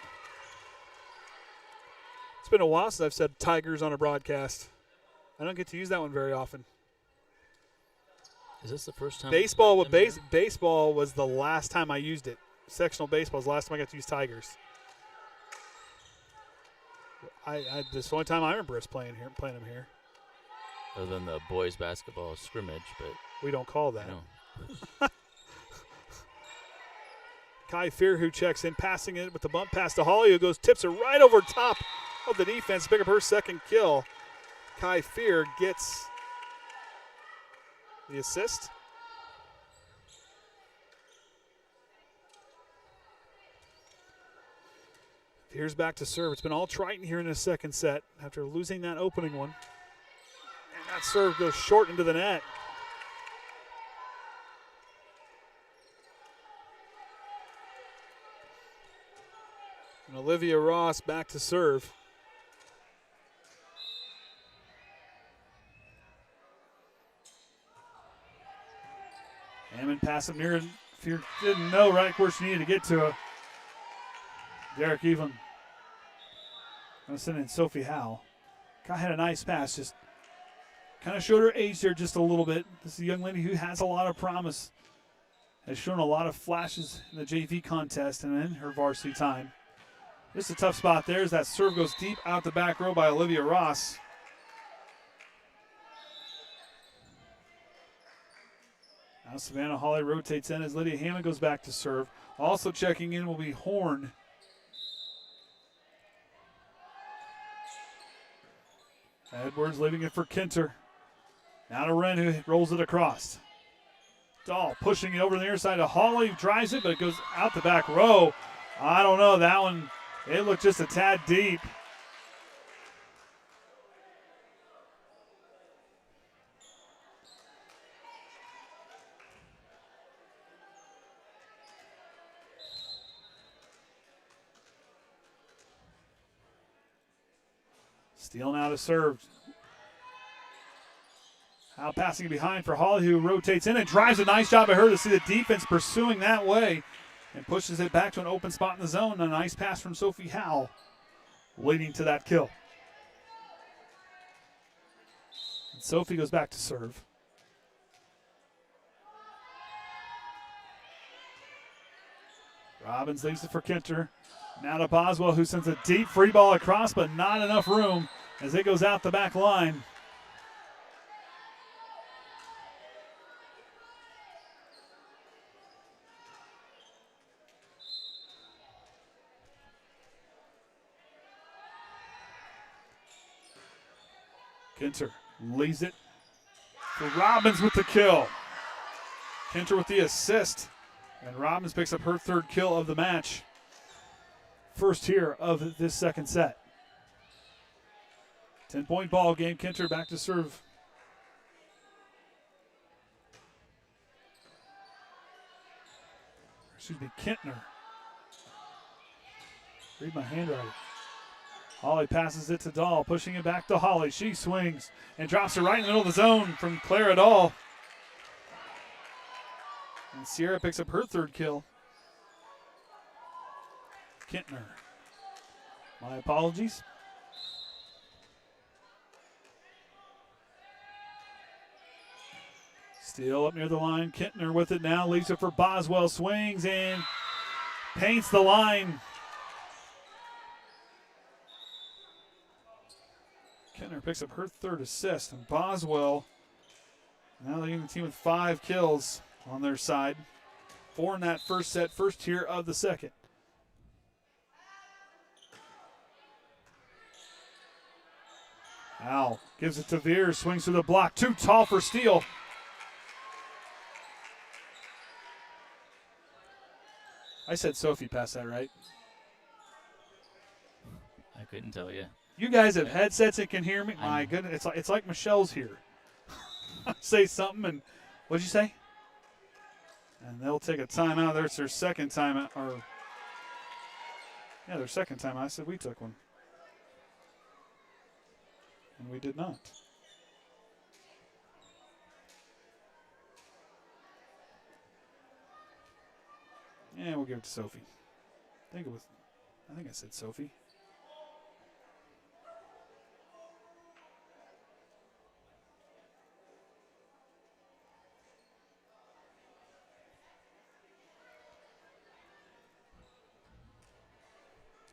It's been a while since I've said Tigers on a broadcast. I don't get to use that one very often. Is this the first time? Baseball was the last time I used it. Sectional baseball was the last time I got to use Tigers. This is the only time I remember us playing them here. Other than the boys basketball scrimmage, but we don't call that. No. Kai Fear, who checks in, passing it with the bump pass to Holly, who goes, tips it right over top of the defense, pick up her second kill. Kai Fear gets the assist. Fear's back to serve. It's been all Triton here in the second set after losing that opening one. And that serve goes short into the net. And Olivia Ross back to serve. Hammond pass up near, Fear didn't know right where she needed to get to. Derek Evelyn. I'm sending Sophie Howell. Kai had a nice pass, just kind of showed her age there just a little bit. This is a young lady who has a lot of promise. Has shown a lot of flashes in the JV contest and in her varsity time. Just a tough spot there as that serve goes deep out the back row by Olivia Ross. Now Savannah Holly rotates in as Lydia Hammond goes back to serve. Also checking in will be Horn. Edwards leaving it for Kenter. Now to Wren, who rolls it across. Dahl pushing it over the near side to Hawley, drives it, but it goes out the back row. I don't know, that one, it looked just a tad deep. Steele now to serve. Now passing behind for Hawley, who rotates in and drives. A nice job by her to see the defense pursuing that way and pushes it back to an open spot in the zone. A nice pass from Sophie Howell leading to that kill. And Sophie goes back to serve. Robbins leaves it for Kinter. Now to Boswell, who sends a deep free ball across, but not enough room as it goes out the back line. Kinter leaves it for Robbins with the kill. Kinter with the assist, and Robbins picks up her third kill of the match. First here of this second set. 10-point ball game. Kinter back to serve. Excuse me, Kintner. Read my handwriting. Hawley passes it to Dahl, pushing it back to Hawley. She swings and drops it right in the middle of the zone from Clara Dahl. And Sierra picks up her third kill. Kintner. My apologies. Still up near the line. Kintner with it now. Leaves it for Boswell. Swings and paints the line. Kintner picks up her third assist. And Boswell now leading the team with 5 kills on their side. 4 in that first set. First here of the second. Al gives it to Veer, swings through the block, too tall for Steele. I said Sophie passed that, right? I couldn't tell you. You guys have headsets and can hear me? My goodness, it's like Michelle's here. Say something, and what'd you say? And they'll take a timeout. There's their second timeout, their second timeout. I said we took one. And we did not. Yeah, we'll give it to Sophie. I think I said Sophie.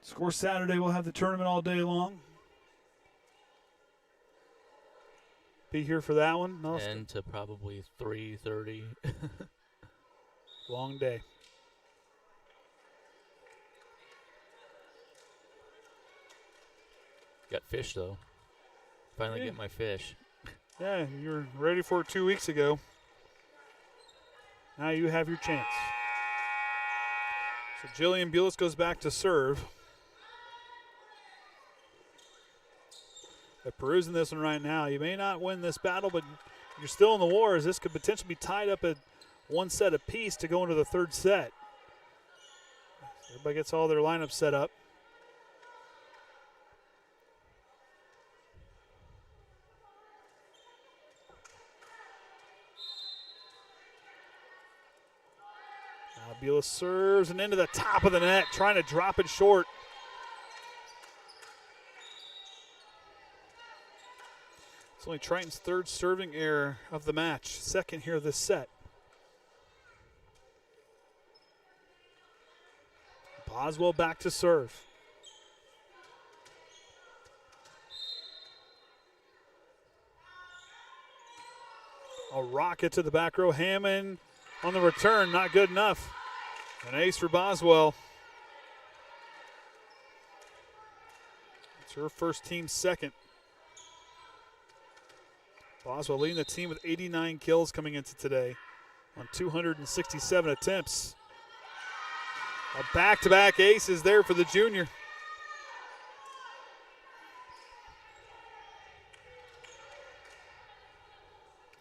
Score Saturday, we'll have the tournament all day long. Be here for that one. No, and to probably 3:30. Long day. Got fish, though. Finally get my fish. Yeah, you were ready for it 2 weeks ago. Now you have your chance. So Jillian Bulis goes back to serve. If Peru's in this one right now, you may not win this battle, but you're still in the war, as this could potentially be tied up at 1 set apiece to go into the third set. Everybody gets all their lineups set up. Now Bulis serves and into the top of the net, trying to drop it short. It's only Triton's third serving error of the match, second here this set. Boswell back to serve. A rocket to the back row. Hammond on the return, not good enough. An ace for Boswell. It's her first, team second. Boswell leading the team with 89 kills coming into today. on 267 attempts. A back-to-back aces there for the junior.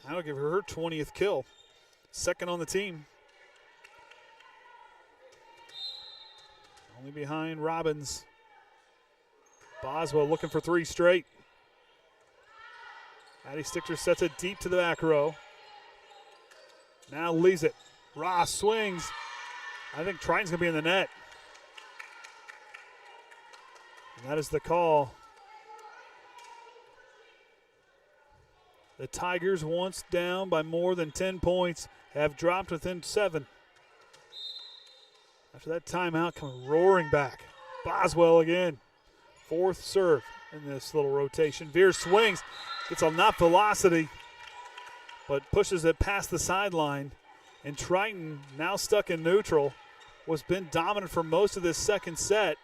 That'll give her 20th kill. Second on the team. Only behind Robbins. Boswell looking for 3 straight. Addie Stichter sets it deep to the back row. Now leaves it. Ross swings. I think Triton's going to be in the net. And that is the call. The Tigers, once down by more than 10 points, have dropped within 7. After that timeout, coming roaring back. Boswell again. 4th serve in this little rotation. Veer swings. Gets enough velocity, but pushes it past the sideline. And Triton, now stuck in neutral, was been dominant for most of this second set.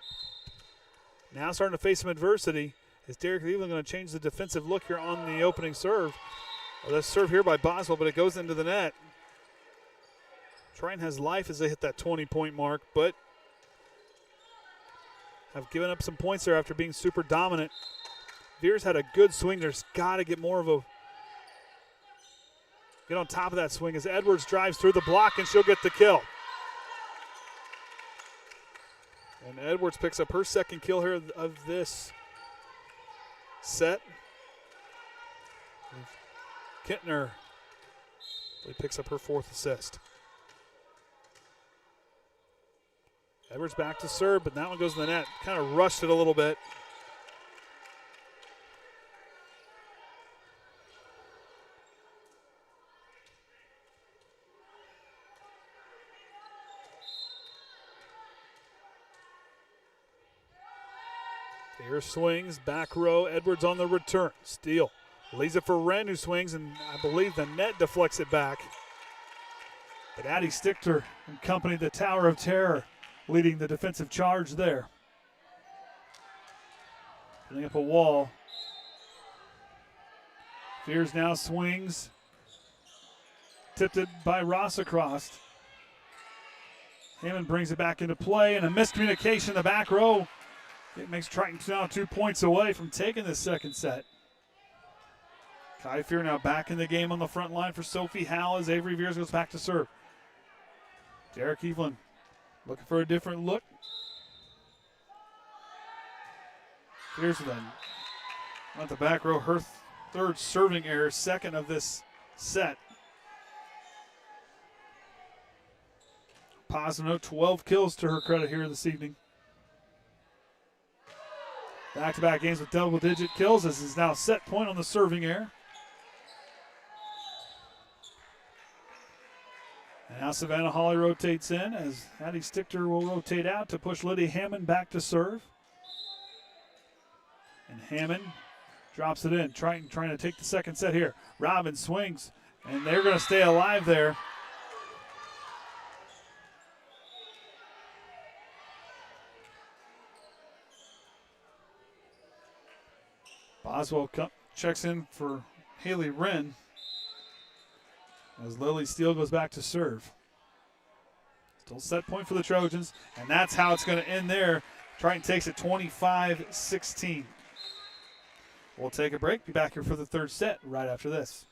Now starting to face some adversity. Is Derek Cleveland going to change the defensive look here on the opening serve? Well, that's serve here by Boswell, but it goes into the net. Triton has life as they hit that 20-point mark, but have given up some points there after being super dominant. Veers had a good swing. There's got to get more of a get on top of that swing as Edwards drives through the block, and she'll get the kill. And Edwards picks up her second kill here of this set. Kintner picks up her 4th assist. Edwards back to serve, but that one goes in the net. Kind of rushed it a little bit. Here swings, back row, Edwards on the return. Steal. Leaves it for Wren, who swings, and I believe the net deflects it back. But Addie Stichter and company, the Tower of Terror, leading the defensive charge there. Putting up a wall. Fears now swings. Tipped it by Ross across. Hammond brings it back into play, and a miscommunication in the back row. It makes Triton now 2 points away from taking this second set. Kai Fear now back in the game on the front line for Sophie Howell as Avery Veers goes back to serve. Derek Evelyn looking for a different look. Fears then at the back row, her 3rd serving error, 2nd of this set. Positive note, 12 kills to her credit here this evening. Back-to-back games with double-digit kills. This is now set point on the serving error. And now Savannah Hawley rotates in as Addie Stichter will rotate out to push Lydia Hammond back to serve. And Hammond drops it in. Triton trying to take the second set here. Robbins swings, and they're going to stay alive there. Boswell checks in for Haley Wren as Lily Steele goes back to serve. Still set point for the Trojans, and that's how it's going to end there. Triton takes it 25-16. We'll take a break. Be back here for the 3rd set right after this.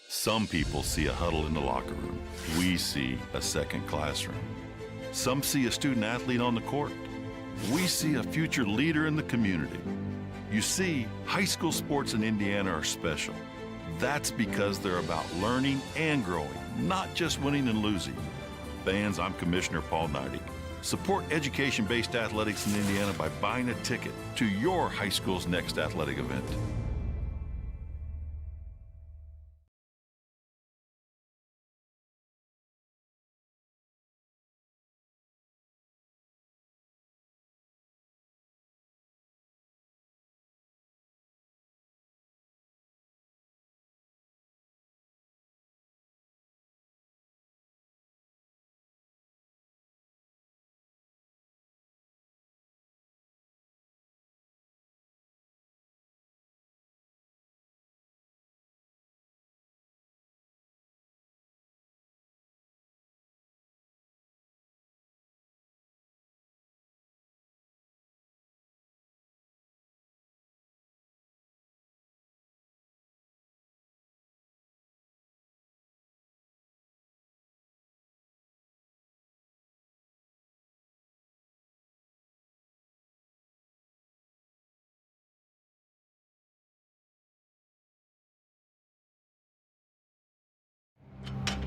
Some people see a huddle in the locker room. We see a second classroom. Some see a student athlete on the court. We see a future leader in the community. You see, high school sports in Indiana are special. That's because they're about learning and growing, not just winning and losing. Fans, I'm Commissioner Paul Neidig. Support education-based athletics in Indiana by buying a ticket to your high school's next athletic event.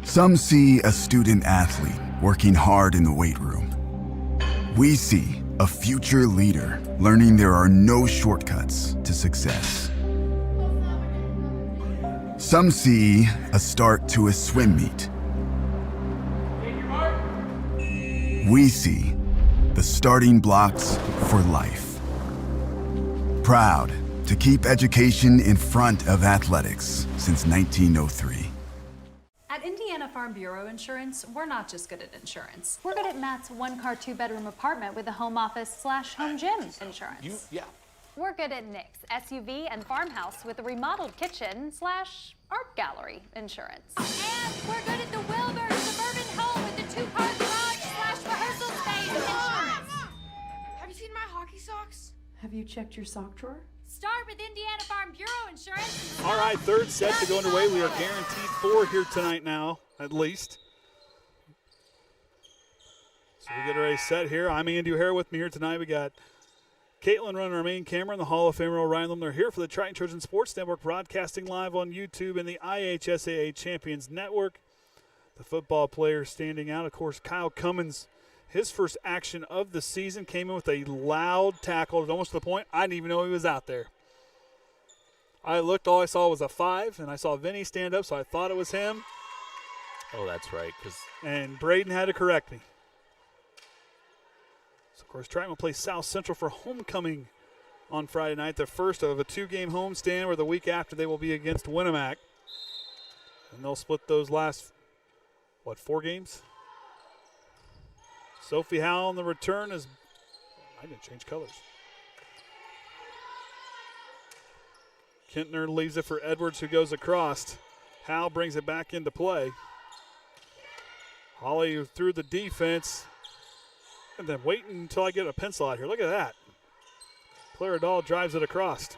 Some see a student athlete working hard in the weight room. We see a future leader learning there are no shortcuts to success. Some see a start to a swim meet. We see the starting blocks for life. Proud to keep education in front of athletics since 1903. At Indiana Farm Bureau Insurance, we're not just good at insurance. We're good at Matt's one-car, two-bedroom apartment with a home office/home gym insurance. We're good at Nick's SUV and farmhouse with a remodeled kitchen/art gallery insurance. And we're good at the Wilbur suburban home with the two-car garage/rehearsal space insurance. Have you seen my hockey socks? Have you checked your sock drawer? Start with Indiana Farm Bureau Insurance. All right, third set to go underway. We are guaranteed 4 here tonight now, at least. So we get ready set here. I'm Andy O'Hara. With me here tonight, we got Caitlin running our main camera and the Hall of Famer Orion Lim. They're here for the Triton Trojan Sports Network, broadcasting live on YouTube and the IHSAA Champions Network. The football players standing out, of course, Kyle Cummins. His first action of the season came in with a loud tackle. It was almost to the point I didn't even know he was out there. I looked, all I saw was a 5, and I saw Vinny stand up, so I thought it was him. Oh, that's right. And Braden had to correct me. So, of course, Triton will play South Central for homecoming on Friday night, the first of a 2-game homestand, where the week after they will be against Winnemac. And they'll split those last, 4 games? Sophie Howell on the return is, I didn't change colors. Kintner leaves it for Edwards, who goes across. Howell brings it back into play. Holly through the defense. And then waiting until I get a pencil out here. Look at that. Clara Dahl drives it across.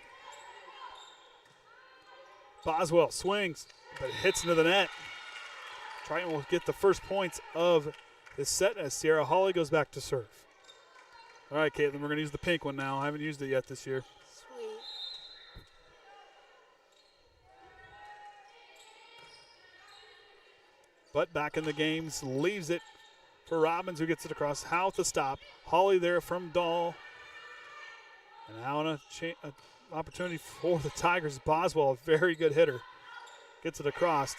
Boswell swings, but hits into the net. Triton will get the first points of this set as Sierra Holly goes back to serve. All right, Caitlin, we're going to use the pink one now. I haven't used it yet this year. Sweet. But back in the games, leaves it for Robbins, who gets it across. Howe to stop. Holly there from Dahl. And now an opportunity for the Tigers. Boswell, a very good hitter, gets it across.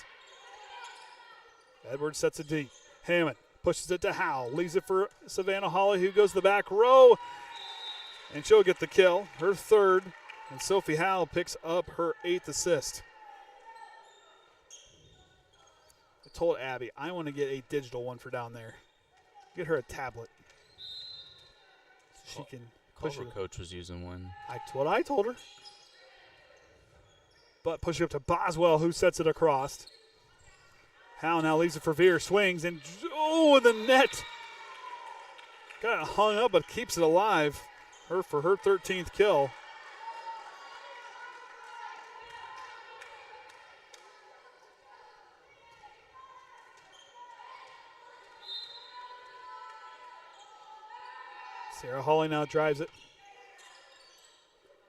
Edwards sets it deep. Hammond pushes it to Howell, leaves it for Savannah Holly, who goes to the back row. And she'll get the kill, her third. And Sophie Howell picks up her 8th assist. I told Abby, I want to get a digital one for down there. Get her a tablet. So she can push Culver it. coach was using one. That's what I told her. But push it up to Boswell, who sets it across. Howell now leaves it for Veer, swings, and in the net. Got it hung up, but keeps it alive. Her for her 13th kill. Sarah Hawley now drives it,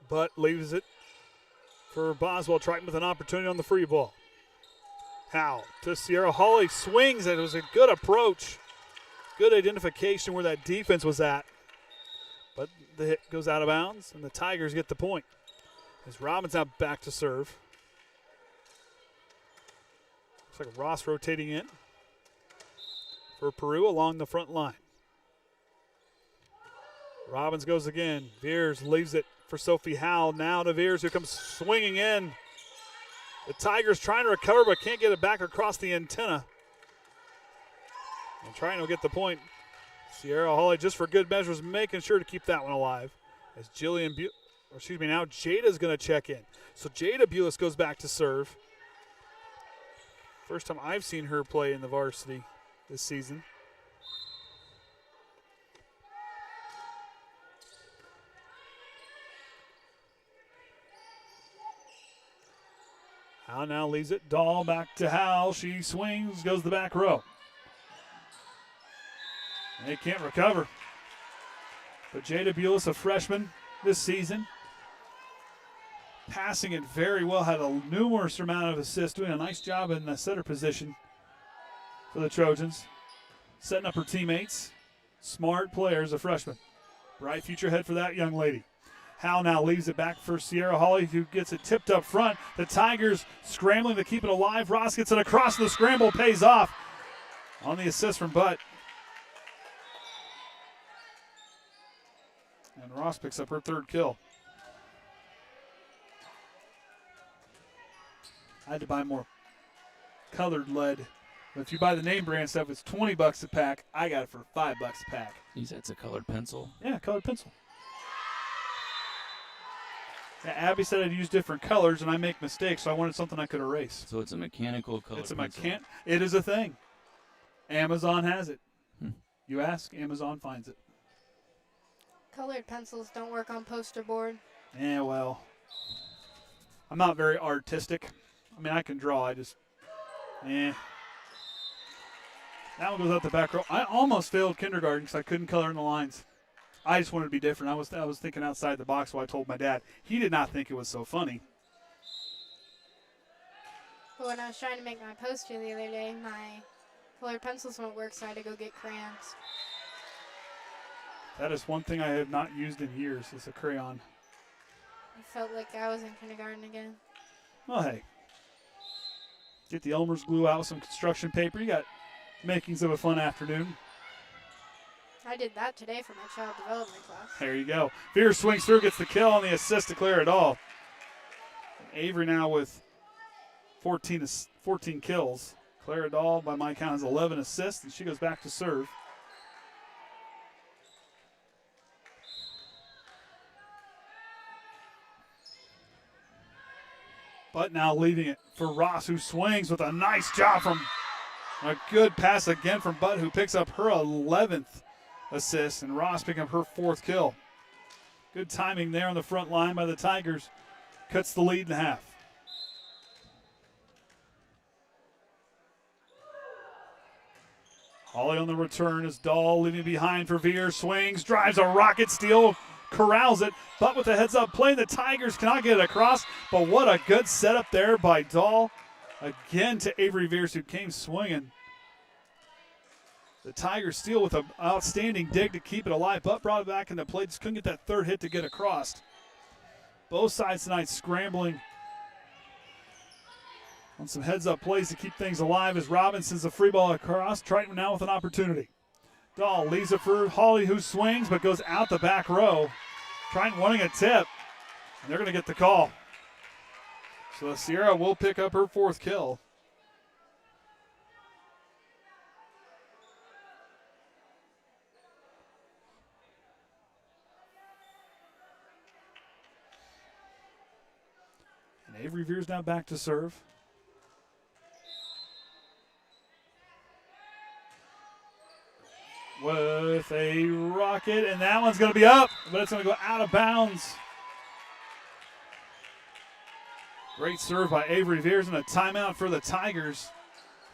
but leaves it for Boswell. Triton with an opportunity on the free ball. Howell to Sierra Hawley, swings, and it was a good approach. Good identification where that defense was at. But the hit goes out of bounds, and the Tigers get the point. As Robbins now back to serve. Looks like Ross rotating in for Peru along the front line. Robbins goes again. Veers leaves it for Sophie Howell. Now to Veers, who comes swinging in. The Tigers trying to recover, but can't get it back across the antenna. And trying to get the point. Sierra Hawley, just for good measures, making sure to keep that one alive. As now Jada's going to check in. So Jada Bulis goes back to serve. First time I've seen her play in the varsity this season. Howell now leaves it. Dahl back to Howell. She swings, goes the back row. And they can't recover. But Jada Bulis, a freshman this season, passing it very well, had a numerous amount of assists, doing a nice job in the center position. for the Trojans. Setting up her teammates. Smart player as a freshman. Bright future ahead for that young lady. Hal now leaves it back for Sierra Hawley, who gets it tipped up front. The Tigers scrambling to keep it alive. Ross gets it across. The scramble pays off on the assist from Butt. And Ross picks up her third kill. I had to buy more colored lead. But if you buy the name brand stuff, it's $20 a pack. I got it for $5 a pack. You said it's a colored pencil? Yeah, colored pencil. Yeah, Abby said I'd use different colors, and I make mistakes, so I wanted something I could erase. So it's a mechanical colored pencil? It is a thing. Amazon has it. You ask, Amazon finds it. Colored pencils don't work on poster board. Yeah, well, I'm not very artistic. I mean, I can draw. I just, That one goes out the back row. I almost failed kindergarten because I couldn't color in the lines. I just wanted to be different. I was thinking outside the box, so I told my dad. He did not think it was so funny. But when I was trying to make my poster the other day, my colored pencils won't work, so I had to go get crayons. That is one thing I have not used in years, is a crayon. I felt like I was in kindergarten again. Well, hey. Get the Elmer's glue out with some construction paper. You got makings of a fun afternoon. I did that today for my child development class. There you go. Veer swings through, gets the kill on the assist to clear it all. Avery now with 14 kills. Clara Dahl, by my count, has 11 assists, and she goes back to serve. But now leaving it for Ross, who swings with a nice job from a good pass again from Butt, who picks up her 11th assist, and Ross picking up her 4th kill. Good timing there on the front line by the Tigers. Cuts the lead in half. Hawley on the return as Dahl leaving behind for Veer. Swings, drives a rocket steal, corrals it. But with the heads-up play, the Tigers cannot get it across. But what a good setup there by Dahl. Again to Avery Veers, who came swinging. The Tigers steal with an outstanding dig to keep it alive. Butt brought it back into play. Just couldn't get that third hit to get across. Both sides tonight scrambling on some heads-up plays to keep things alive as Robinson's a free ball across. Triton now with an opportunity. Dahl leaves it for Hawley, who swings but goes out the back row. Triton wanting a tip, and they're going to get the call. So Sierra will pick up her 4th kill. And Avery Veers now back to serve. With a rocket, and that one's going to be up, but it's going to go out of bounds. Great serve by Avery Veers, and a timeout for the Tigers.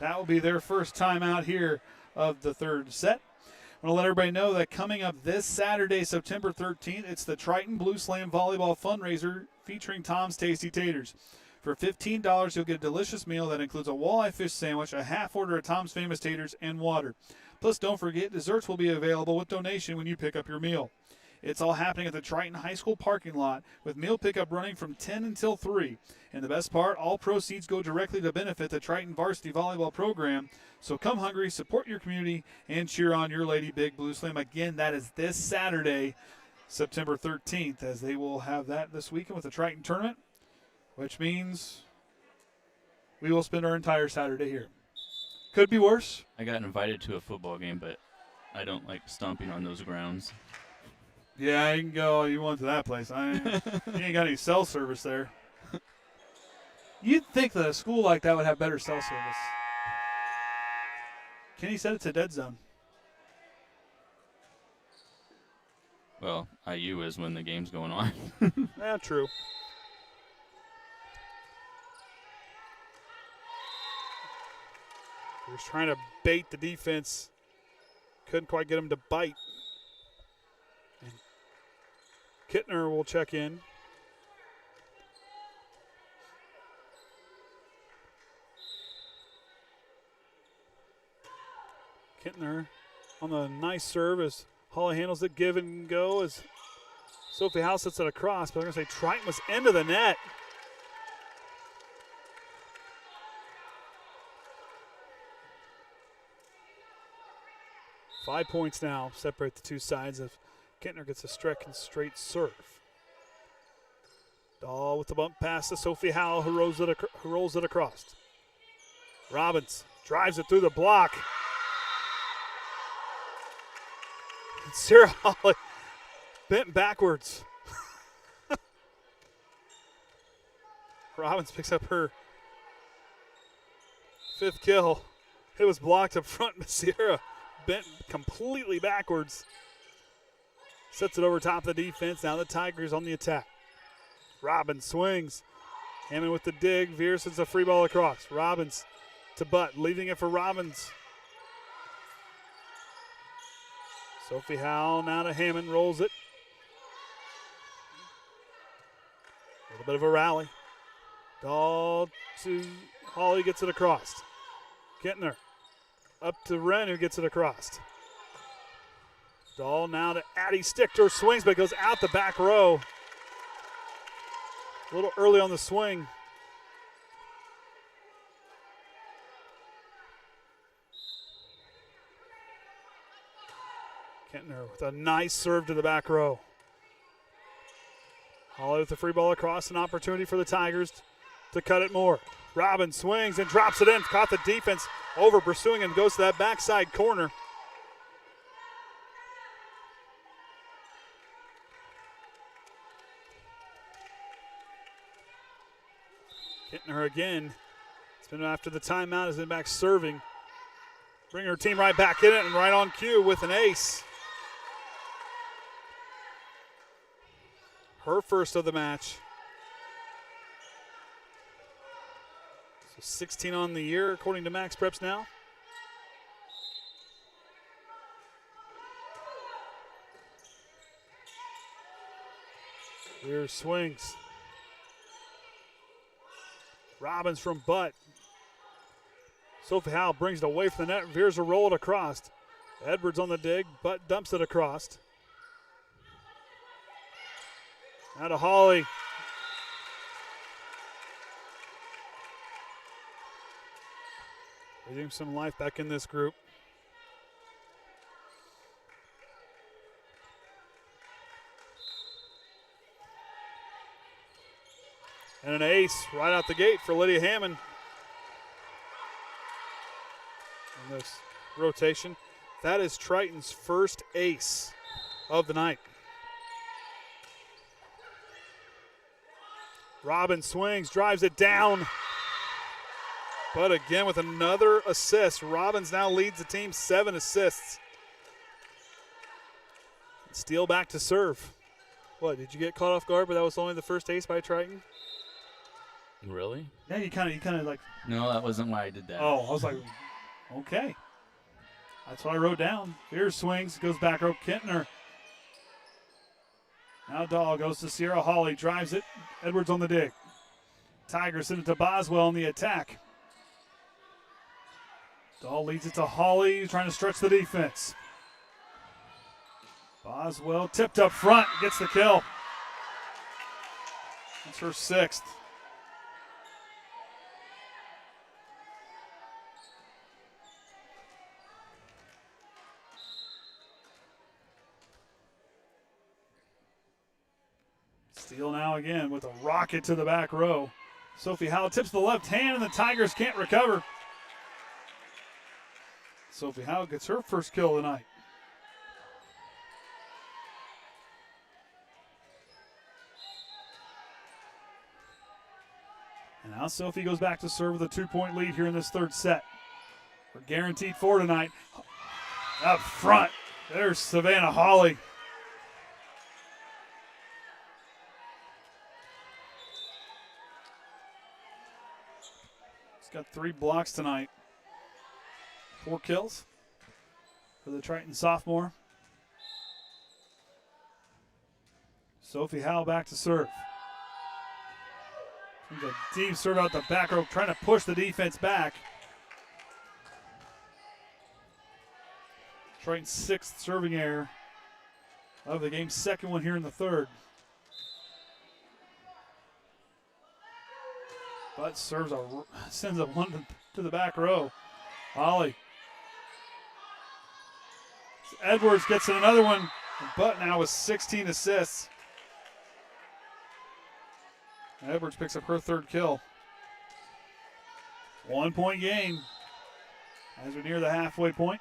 That will be their first timeout here of the third set. I want to let everybody know that coming up this Saturday, September 13th, it's the Triton Blue Slam Volleyball Fundraiser featuring Tom's Tasty Taters. For $15, you'll get a delicious meal that includes a walleye fish sandwich, a half order of Tom's Famous Taters, and water. Plus, don't forget, desserts will be available with donation when you pick up your meal. It's all happening at the Triton High School parking lot, with meal pickup running from 10 until 3. And the best part, all proceeds go directly to benefit the Triton Varsity Volleyball program. So come hungry, support your community, and cheer on your Lady Big Blue Slam. Again, that is this Saturday, September 13th, as they will have that this weekend with the Triton tournament, which means we will spend our entire Saturday here. Could be worse. I got invited to a football game, but I don't like stomping on those grounds. Yeah, you can go all you want to that place. You ain't got any cell service there. You'd think that a school like that would have better cell service. Kenny said it's a dead zone. Well, IU is when the game's going on. Yeah, true. He was trying to bait the defense. Couldn't quite get him to bite. And Kittner will check in. Kintner on the nice serve as Holly handles it, give and go as Sophie Howe sets it across, but I'm going to say Triton was into the net. Five points now separate the two sides if Kintner gets a straight serve. Dahl with the bump pass to Sophie Howe, who rolls it across. Robbins drives it through the block. And Sarah Holly bent backwards. Robbins picks up her 5th kill. It was blocked up front, but Sierra bent completely backwards. Sets it over top of the defense. Now the Tigers on the attack. Robbins swings. Hammond with the dig. Veer sends a free ball across. Robbins to Butt, leaving it for Robbins. Sophie Howe now to Hammond, rolls it. A little bit of a rally. Dahl to Holly, gets it across. Kintner up to Wren, who gets it across. Dahl now to Addie Stichter, swings but goes out the back row. A little early on the swing. Kintner with a nice serve to the back row. Holly with the free ball across, an opportunity for the Tigers to cut it more. Robbins swings and drops it in, caught the defense over pursuing and goes to that backside corner. Kintner again. It's been after the timeout, has been back serving. Bring her team right back in it and right on cue with an ace. Her first of the match. So 16 on the year according to Max Preps now. Here swings. Robbins from Butt. Sophie Howe brings it away from the net. Veers a roll it across. Edwards on the dig. Butt dumps it across. Now to Holly. Getting some life back in this group. And an ace right out the gate for Lydia Hammond. In this rotation. That is Triton's first ace of the night. Robbins swings, drives it down. But again with another assist. Robbins now leads the team, 7 assists. Steele back to serve. What, did you get caught off guard, but that was only the first ace by Triton? Really? Yeah, you kind of like. No, that wasn't why I did that. Oh, I was like, okay. That's what I wrote down. Veers swings, goes back row. Kintner. Now Dahl goes to Sierra Holly, drives it. Edwards on the dig. Tigers send it to Boswell on the attack. Dahl leads it to Holly, trying to stretch the defense. Boswell tipped up front, gets the kill. That's her 6th. Steele now again with a rocket to the back row. Sophie Howe tips the left hand and the Tigers can't recover. Sophie Howe gets her first kill of the night. And now Sophie goes back to serve with a 2-point lead here in this third set. We're guaranteed 4 tonight. Up front, there's Savannah Holly. Got 3 blocks tonight. 4 kills for the Triton sophomore. Sophie Howe back to serve. A deep serve out the back row, trying to push the defense back. Triton's 6th serving error of the game, 2nd one here in the 3rd. But sends a one to the back row. Holly. Edwards gets another one. But now with 16 assists. Edwards picks up her 3rd kill. 1-point game as we're near the halfway point.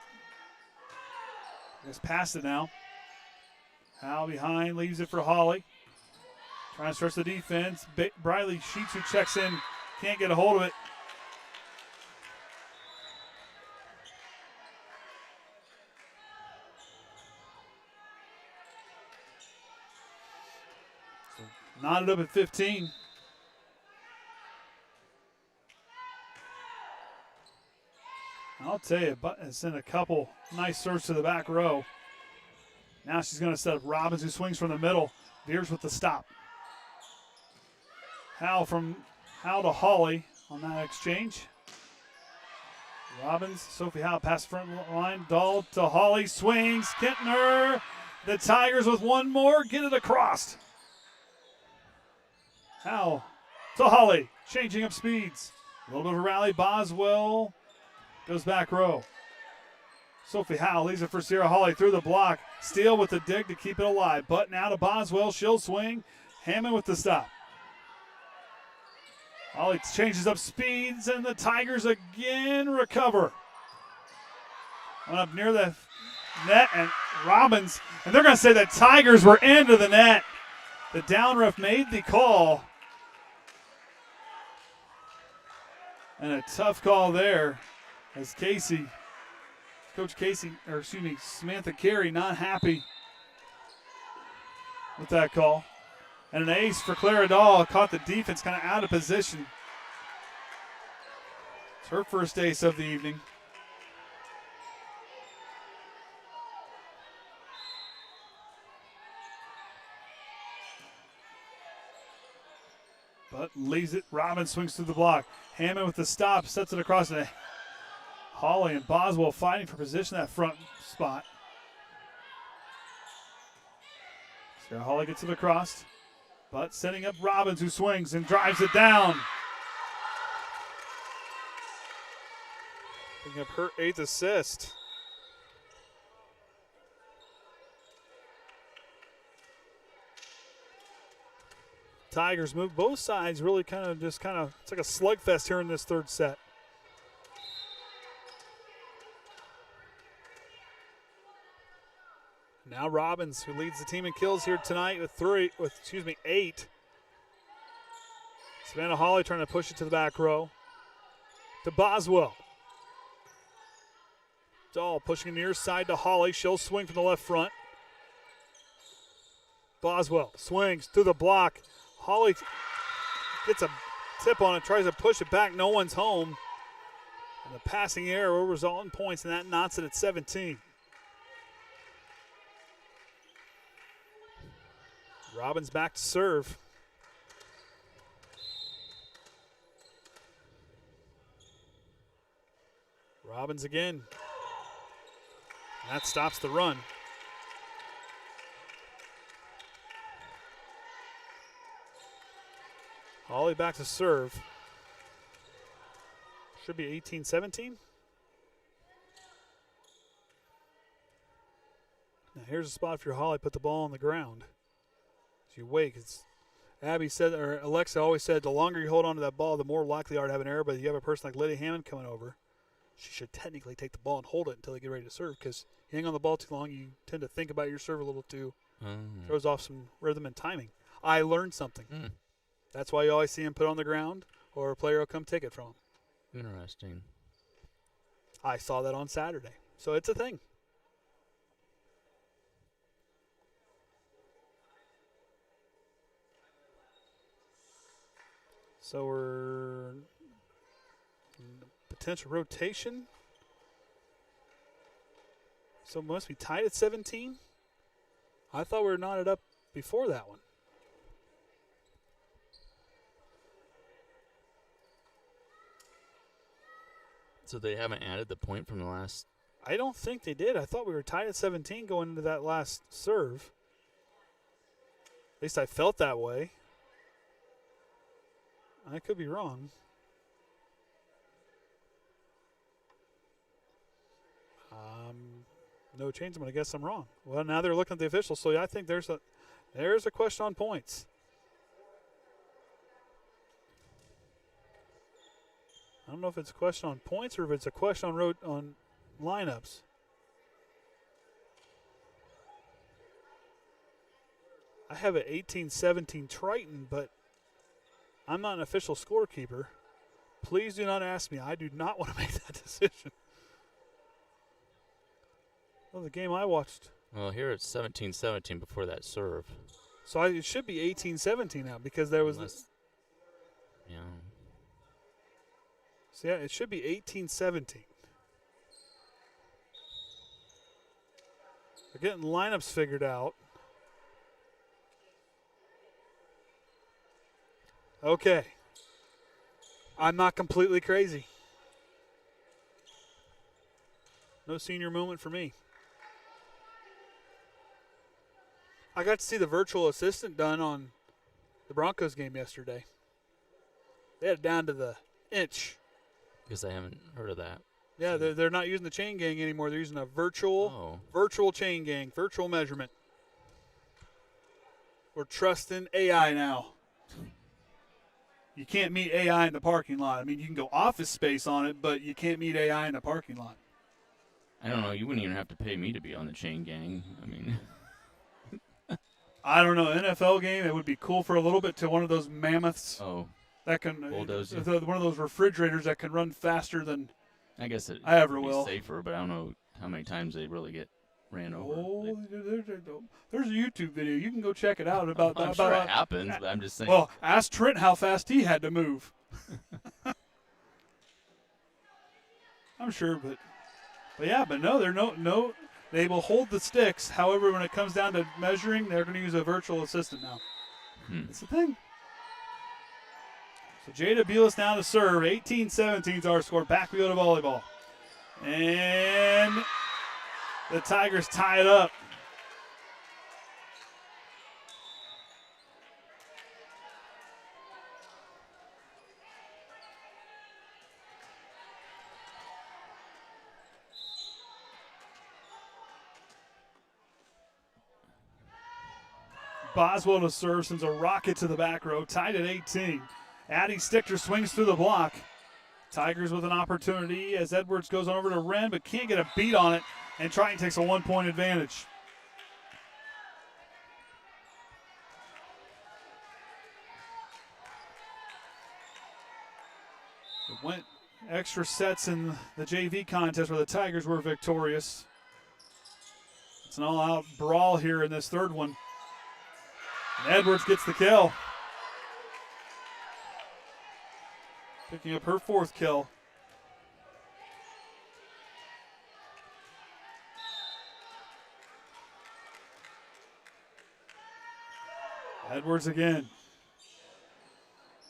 Just past it now. Hal behind, leaves it for Holly. Trying to stretch the defense. Briley Sheets, who checks in, can't get a hold of it. So knotted up at 15. I'll tell you, Button sent a couple nice serves to the back row. Now she's going to set up Robbins, who swings from the middle. Veers with the stop. Hal to Holly on that exchange. Robbins, Sophie Hal past front line. Dahl to Holly, swings. Kintner. The Tigers with one more. Get it across. Hal to Holly, changing up speeds. A little bit of a rally. Boswell goes back row. Sophie Howell leaves it for Sierra Holly through the block. Steele with the dig to keep it alive. Button out to Boswell. She'll swing. Hammond with the stop. Holly changes up speeds, and the Tigers again recover. Went up near the net, and Robbins, and they're going to say the Tigers were into the net. The down ref made the call. And a tough call there as Samantha Carey not happy with that call. And an ace for Clara Dahl, caught the defense kind of out of position. It's her first ace of the evening. But leaves it. Robbins swings through the block. Hammond with the stop, sets it across to Holly and Boswell fighting for position that front spot. Sarah Holly gets it across, but setting up Robbins, who swings and drives it down. Picking up her 8th assist. Tigers move both sides really it's like a slugfest here in this 3rd set. Now Robbins, who leads the team in kills here tonight with 8. Savannah Holly trying to push it to the back row. To Boswell. Dahl pushing near side to Holly. She'll swing from the left front. Boswell swings to the block. Holly gets a tip on it, tries to push it back. No one's home. And the passing error will result in points, and that knots it at 17. Robbins back to serve. Robbins again. That stops the run. Holly back to serve. Should be 18-17. Now here's a spot for your Holly. Put the ball on the ground. As you wait, Abby said, or Alexa always said, the longer you hold on to that ball, the more likely you are to have an error. But if you have a person like Lydia Hammond coming over, she should technically take the ball and hold it until they get ready to serve. Because you hang on the ball too long, you tend to think about your serve a little too. Throws off some rhythm and timing. I learned something. That's why you always see him put on the ground, or a player will come take it from him. Interesting. I saw that on Saturday. So it's a thing. So we're potential rotation. So must be tied at 17. I thought we were knotted up before that one. So they haven't added the point from the last I don't think they did. I thought we were tied at 17 going into that last serve. At least I felt that way. I could be wrong. No change. I'm going to guess I'm wrong. Well, now they're looking at the officials, so I think there's a question on points. I don't know if it's a question on points or if it's a question on lineups. I have an 18-17 Triton, but I'm not an official scorekeeper. Please do not ask me. I do not want to make that decision. Well, the game I watched. Well, here it's 17-17 before that serve. So it should be 18-17 now because there was this. Yeah. So, yeah, it should be 18-17. They're getting lineups figured out. Okay. I'm not completely crazy. No senior moment for me. I got to see the virtual assistant done on the Broncos game yesterday. They had it down to the inch. Because I haven't heard of that. Yeah, they're not using the chain gang anymore. They're using a virtual chain gang, virtual measurement. We're trusting AI now. You can't meet AI in the parking lot. I mean, you can go Office Space on it, but you can't meet AI in the parking lot. I don't know. You wouldn't even have to pay me to be on the chain gang. I mean, I don't know. NFL game, it would be cool for a little bit to one of those mammoths. Oh. That can bulldoze you. one of those refrigerators that can run faster than I guess it I ever would be will. safer, but I don't know how many times they really get ran over. Oh, there's a YouTube video. You can go check it out about I'm that. sure it happens, but I'm just saying. Well, ask Trent how fast he had to move. I'm sure, but no, they're no. They will hold the sticks. However, when it comes down to measuring, they're going to use a virtual assistant now. That's the thing. So Jada Belis now to serve. 18-17 is our score. Back we go to volleyball. And the Tigers tie it up. Boswell to serve, sends a rocket to the back row, tied at 18. Addie Stichter swings through the block. Tigers with an opportunity as Edwards goes over to Wren, but can't get a beat on it, and Triton takes a 1-point advantage. It went extra sets in the JV contest where the Tigers were victorious. It's an all-out brawl here in this third one. And Edwards gets the kill. Picking up her fourth kill. Edwards again.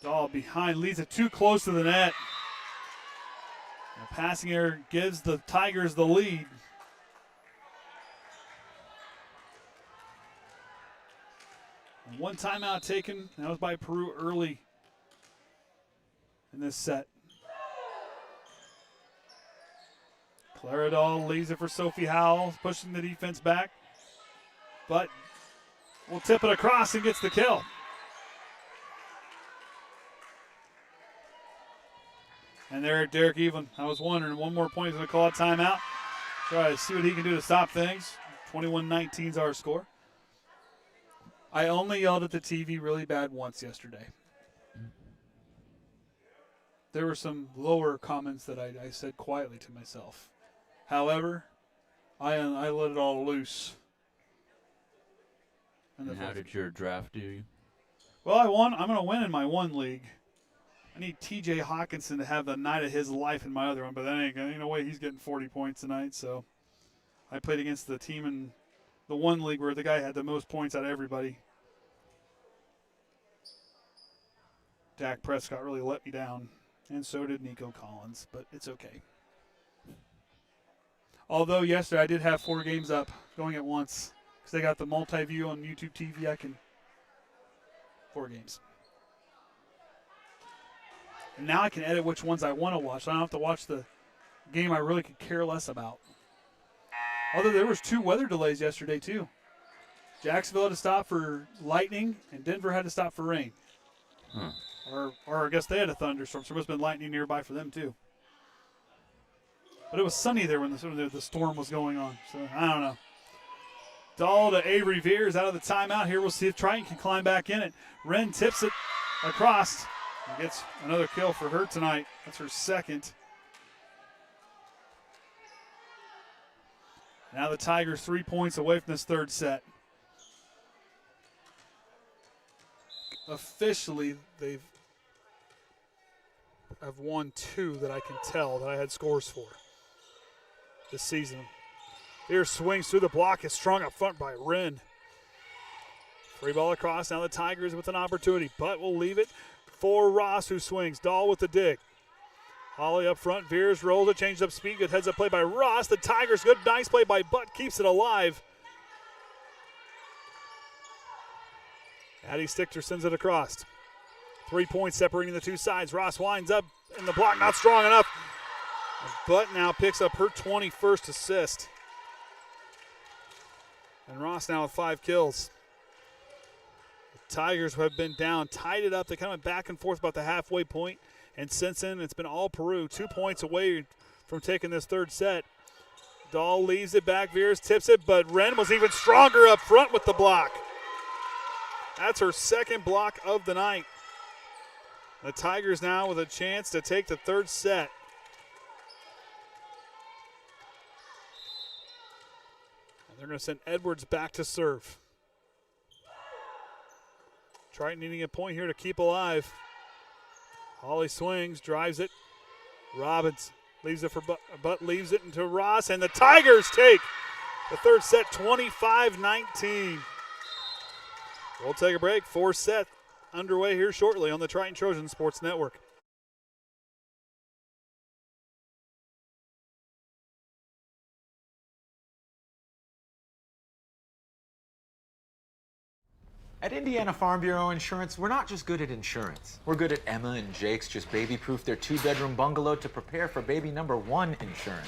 Dahl behind, leads it too close to the net. The passing error gives the Tigers the lead. And one timeout taken. That was by Peru early in this set. Clara Dahl leaves it for Sophie Howell, pushing the defense back. But will tip it across and gets the kill. And there, Derek Evelyn. I was wondering, one more point, he's going to call a timeout. Try to see what he can do to stop things. 21-19 is our score. I only yelled at the TV really bad once yesterday. There were some lower comments that I said quietly to myself. However, I let it all loose. And how did your draft do you? Well, I won. I'm going to win in my one league. I need TJ Hawkinson to have the night of his life in my other one, but that ain't no way he's getting 40 points tonight. So I played against the team in the one league where the guy had the most points out of everybody. Dak Prescott really let me down, and so did Nico Collins, but it's okay. Although yesterday I did have 4 games up going at once because they got the multi-view on YouTube TV. I can 4 games. And now I can edit which ones I want to watch. I don't have to watch the game I really could care less about. Although there was 2 weather delays yesterday too. Jacksonville had to stop for lightning, and Denver had to stop for rain. Or I guess they had a thunderstorm, so there must have been lightning nearby for them too. But it was sunny there when the storm was going on, so I don't know. Dahl to Avery Veers out of the timeout here. We'll see if Triton can climb back in it. Wren tips it across and gets another kill for her tonight. That's her second. Now the Tigers 3 points away from this third set. Officially, they've have won 2 that I can tell that I had scores for this season. Here swings through the block, is strung up front by Wren. Free ball across, now the Tigers with an opportunity, but will leave it for Ross, who swings. Dahl with the dig. Holly up front, Veers rolls it, changes up speed, good heads up play by Ross. The Tigers, good, nice play by Butt, keeps it alive. Addie Stichter sends it across. 3 points separating the 2 sides. Ross winds up in the block, not strong enough. Butt now picks up her 21st assist. And Ross now with 5 kills. The Tigers have been down, tied it up. They kind of went back and forth about the halfway point. And since then, it's been all Peru. 2 points away from taking this third set. Dahl leaves it back. Veers tips it, but Wren was even stronger up front with the block. That's her second block of the night. The Tigers now with a chance to take the third set. And they're going to send Edwards back to serve. Triton needing a point here to keep alive. Holly swings, drives it. Robbins leaves it for Butt, leaves it into Ross, and the Tigers take the third set 25-19. We'll take a break. 4 set underway here shortly on the Triton Trojan Sports Network. At Indiana Farm Bureau Insurance, we're not just good at insurance. We're good at Emma and Jake's just baby-proof their 2-bedroom bungalow to prepare for baby number 1 insurance.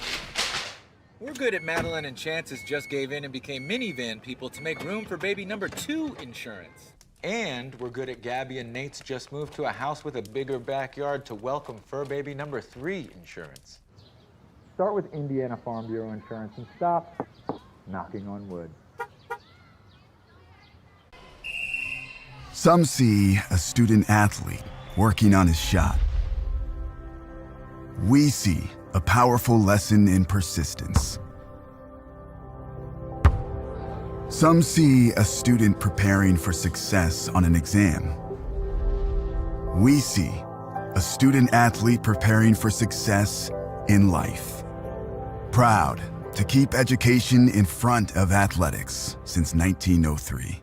We're good at Madeline and Chance's just gave in and became minivan people to make room for baby number 2 insurance. And we're good at Gabby and Nate's just moved to a house with a bigger backyard to welcome fur baby number 3 insurance. Start with Indiana Farm Bureau Insurance and stop knocking on wood. Some see a student athlete working on his shot. We see a powerful lesson in persistence. Some see a student preparing for success on an exam. We see a student athlete preparing for success in life. Proud to keep education in front of athletics since 1903.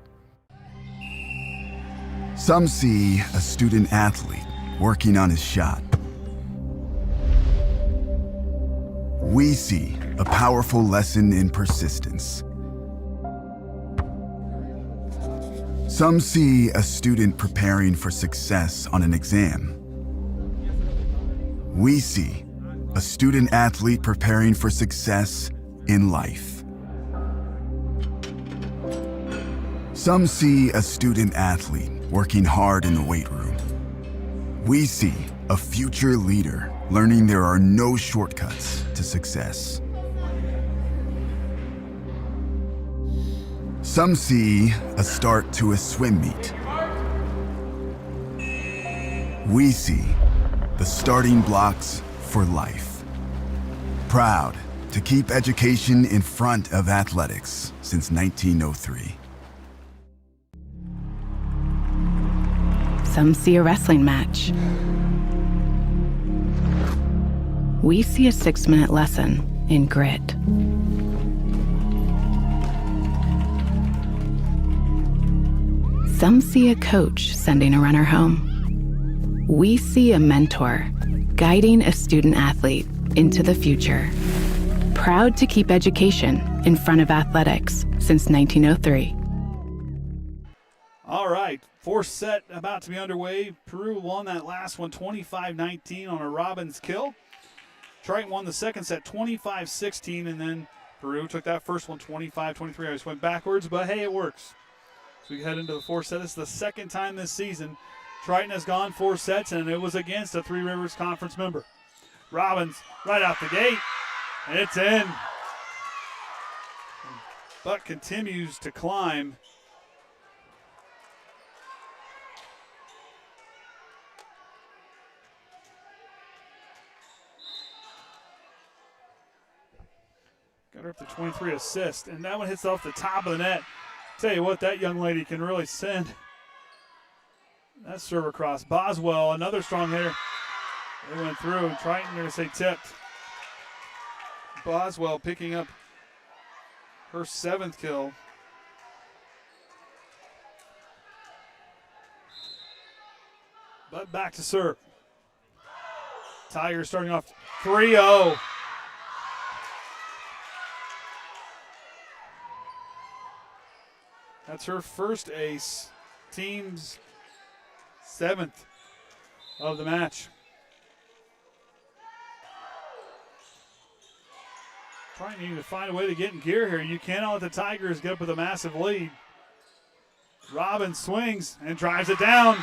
Some see a student athlete working on his shot. We see a powerful lesson in persistence. Some see a student preparing for success on an exam. We see a student athlete preparing for success in life. Some see a student athlete working hard in the weight room. We see a future leader learning there are no shortcuts to success. Some see a start to a swim meet. We see the starting blocks for life. Proud to keep education in front of athletics since 1903. Some see a wrestling match. We see a 6-minute lesson in grit. Some see a coach sending a runner home. We see a mentor guiding a student athlete into the future. proud to keep education in front of athletics since 1903. All right, fourth set about to be underway. Peru won that last one 25-19 on a Robbins kill. Triton won the second set 25-16, and then Peru took that first one 25-23. I just went backwards, but hey, it works. So we head into the fourth set. It's the second time this season Triton has gone 4 sets, and it was against a Three Rivers Conference member. Robbins right out the gate, and it's in. Buck continues to climb. Got her up to 23 assists, and that one hits off the top of the net. Tell you what, that young lady can really send that serve across. Boswell, another strong hitter. They went through. Triton, they're going to say tipped. Boswell picking up her 7th kill. But back to serve. Tigers starting off 3-0. That's her first ace. Team's 7th of the match. Trying to find a way to get in gear here. You cannot let the Tigers get up with a massive lead. Robbins swings and drives it down.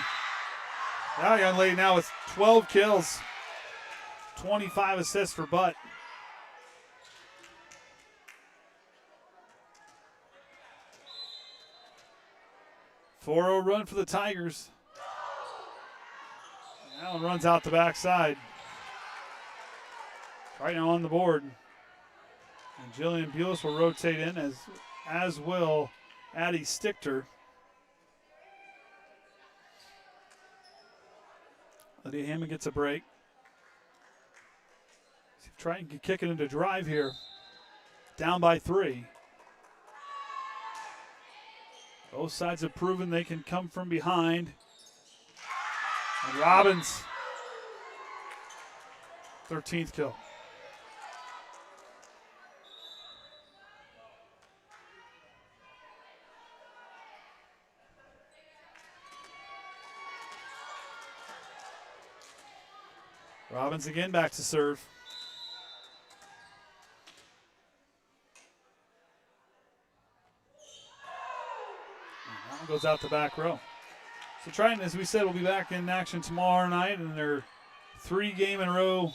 That young lady now with 12 kills, 25 assists for Butt. .40 run for the Tigers. That one runs out the backside. Right now on the board. And Jillian Bulis will rotate in, as will Addie Stichter. Lydia Hammond gets a break. See if Triton can kick it into drive here. Down by 3. Both sides have proven they can come from behind. And Robbins, 13th kill. Robbins again back to serve. Goes out the back row. So Triton, as we said, will be back in action tomorrow night in their 3-game-in-a-row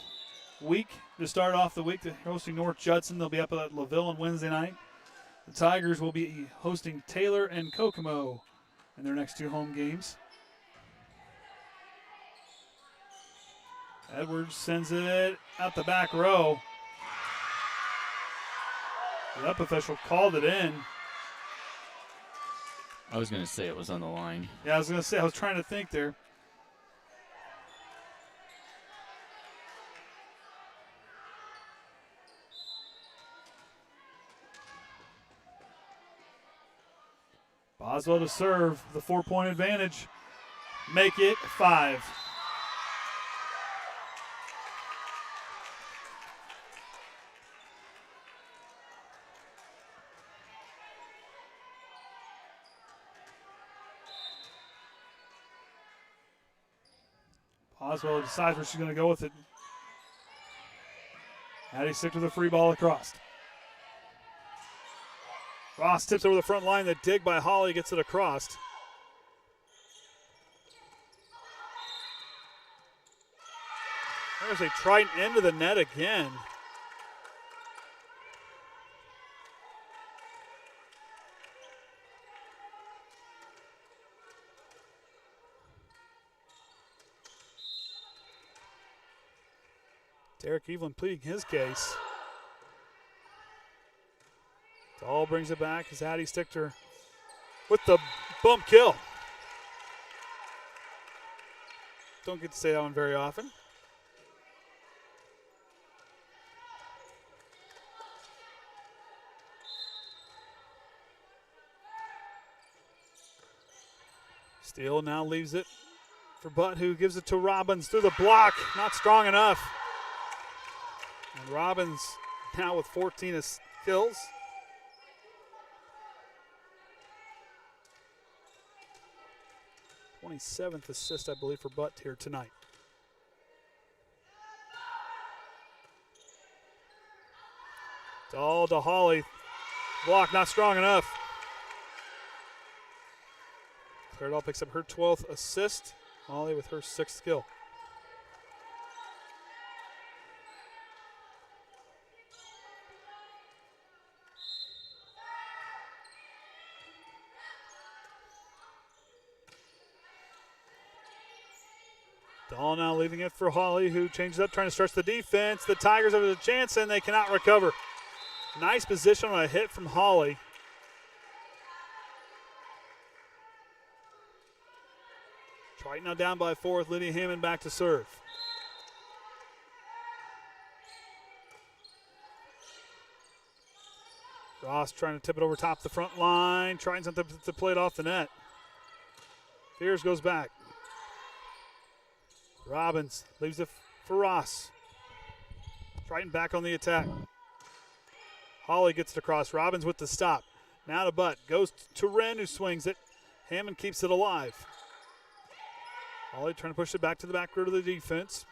week to start off the week. They're hosting North Judson. They'll be up at LaVille on Wednesday night. The Tigers will be hosting Taylor and Kokomo in their next 2 home games. Edwards sends it out the back row. The up official called it in. I was going to say it was on the line. Yeah, I was going to say, I was trying to think there. Boswell to serve, the 4-point advantage. Make it 5. Oswald decides where she's going to go with it. Addie stick to the free ball across. Ross tips over the front line. The dig by Holly gets it across. There's a Triton into the net again. Derek Evelyn pleading his case. Dahl brings it back as Addie Stichter with the bump kill. Don't get to say that one very often. Steele now leaves it for Butt, who gives it to Robbins through the block. Not strong enough. And Robbins now with 14 kills. th assist, I believe, for Butt here tonight. Dahl to Holly. Block not strong enough. Claire Dahl picks up her 12th assist. Holly with her 6th kill. Dahl now leaving it for Holly, who changes up, trying to stretch the defense. The Tigers have a chance, and they cannot recover. Nice position on a hit from Holly. Triton now down by 4 with Lydia Hammond back to serve. Ross trying to tip it over top the front line. Trying something to play it off the net. Fears goes back. Robbins leaves it for Ross. Triton back on the attack. Holly gets it across. Robbins with the stop. Now to Butt. Goes to Wren, who swings it. Hammond keeps it alive. Holly trying to push it back to the back row of the defense.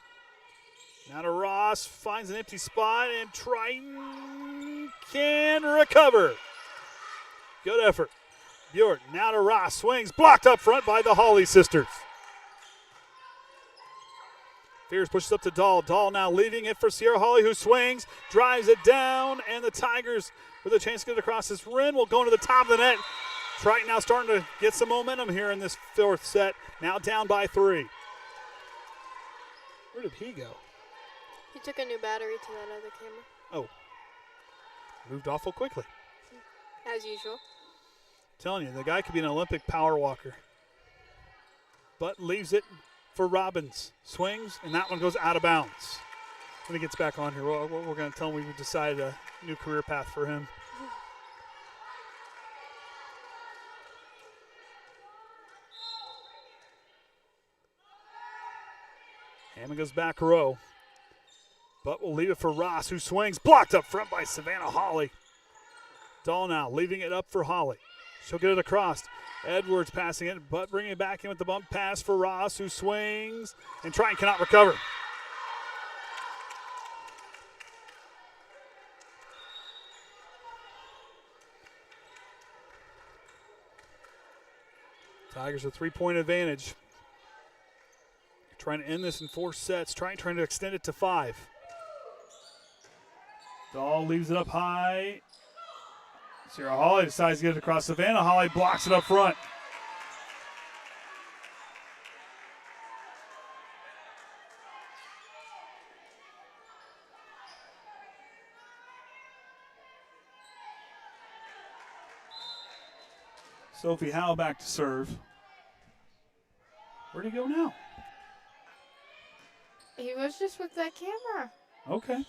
Now to Ross. Finds an empty spot, and Triton can recover. Good effort. Bjork now to Ross. Swings. Blocked up front by the Holly sisters. Fears pushes up to Dahl. Dahl now leaving it for Sierra Holly, who swings, drives it down, and the Tigers with a chance to get it across this rim will go into the top of the net. Triton now starting to get some momentum here in this 4th set. Now down by 3. Where did he go? He took a new battery to that other camera. Oh. Moved awful quickly. As usual. Telling you, the guy could be an Olympic power walker. But leaves it for Robbins. Swings, and that one goes out of bounds. When he gets back on here, we're going to tell him we've decided a new career path for him. Hammond goes back row. But we'll leave it for Ross, who swings. Blocked up front by Savannah Holly. Dahl now leaving it up for Holly. She'll get it across. Edwards passing it, but bringing it back in with the bump pass for Ross, who swings, and Triton cannot recover. Tigers a 3-point advantage. Trying to end this in 4 sets, trying to extend it to 5. Dahl leaves it up high. Sierra Holly decides to get it across. Savannah Holly blocks it up front. Sophie Howe back to serve. Where'd he go now? He was just with that camera. Okay.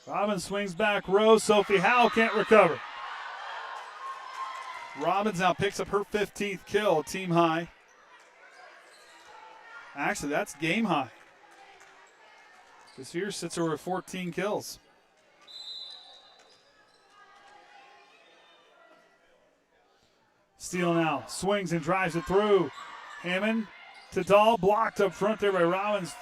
Robbins swings back row. Sophie Howe can't recover. Robbins now picks up her 15th kill, team high. Actually, that's game high. This year sits over 14 kills. Steele now swings and drives it through. Hammond to Dahl, blocked up front there by Robbins.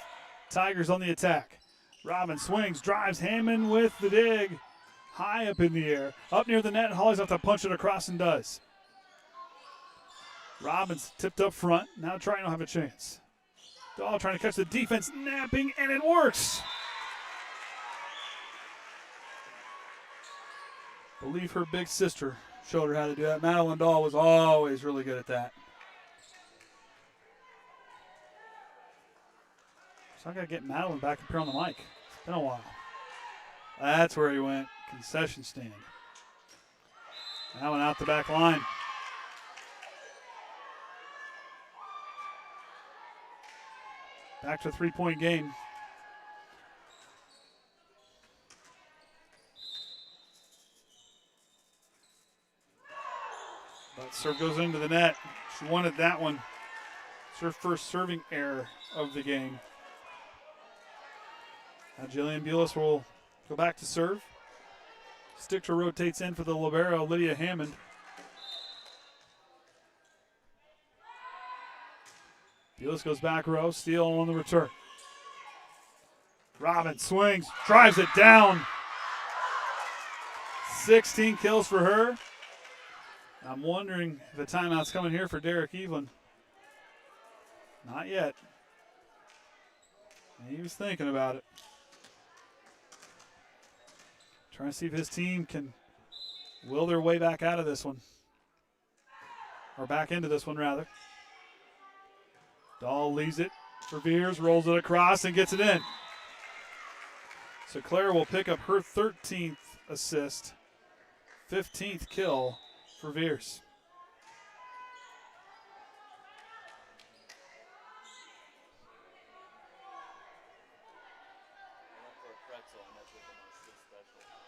Tigers on the attack. Robbins swings, drives Hammond with the dig. High up in the air. Up near the net, Holly's have to punch it across and does. Robbins tipped up front. Now Triton will have a chance. Dahl trying to catch the defense, napping, and it works. Believe her big sister showed her how to do that. Madeline Dahl was always really good at that. So I got to get Madeline back up here on the mic. It's been a while. That's where he went. Concession stand. That one out the back line. Back to a 3-point game. But serve goes into the net. She wanted that one. It's her first serving error of the game. Now Jillian Bulis will go back to serve. Stichter rotates in for the libero, Lydia Hammond. Felix goes back row, steal on the return. Robin swings, drives it down. 16 kills for her. I'm wondering if the timeout's coming here for Derek Evelyn. Not yet. He was thinking about it. Trying to see if his team can will their way back out of this one. Or back into this one, rather. Dahl leaves it for Veers, rolls it across, and gets it in. So Claire will pick up her 13th assist, 15th kill for Veers.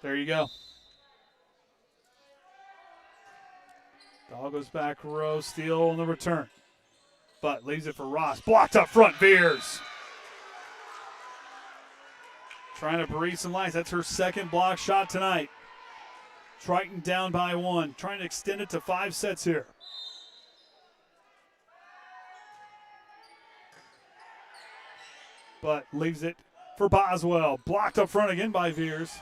There you go. Dahl goes back row, steal on the return. But leaves it for Ross. Blocked up front, Veers. Trying to breathe some life. That's her second block shot tonight. Triton down by 1. Trying to extend it to 5 sets here. But leaves it for Boswell. Blocked up front again by Veers.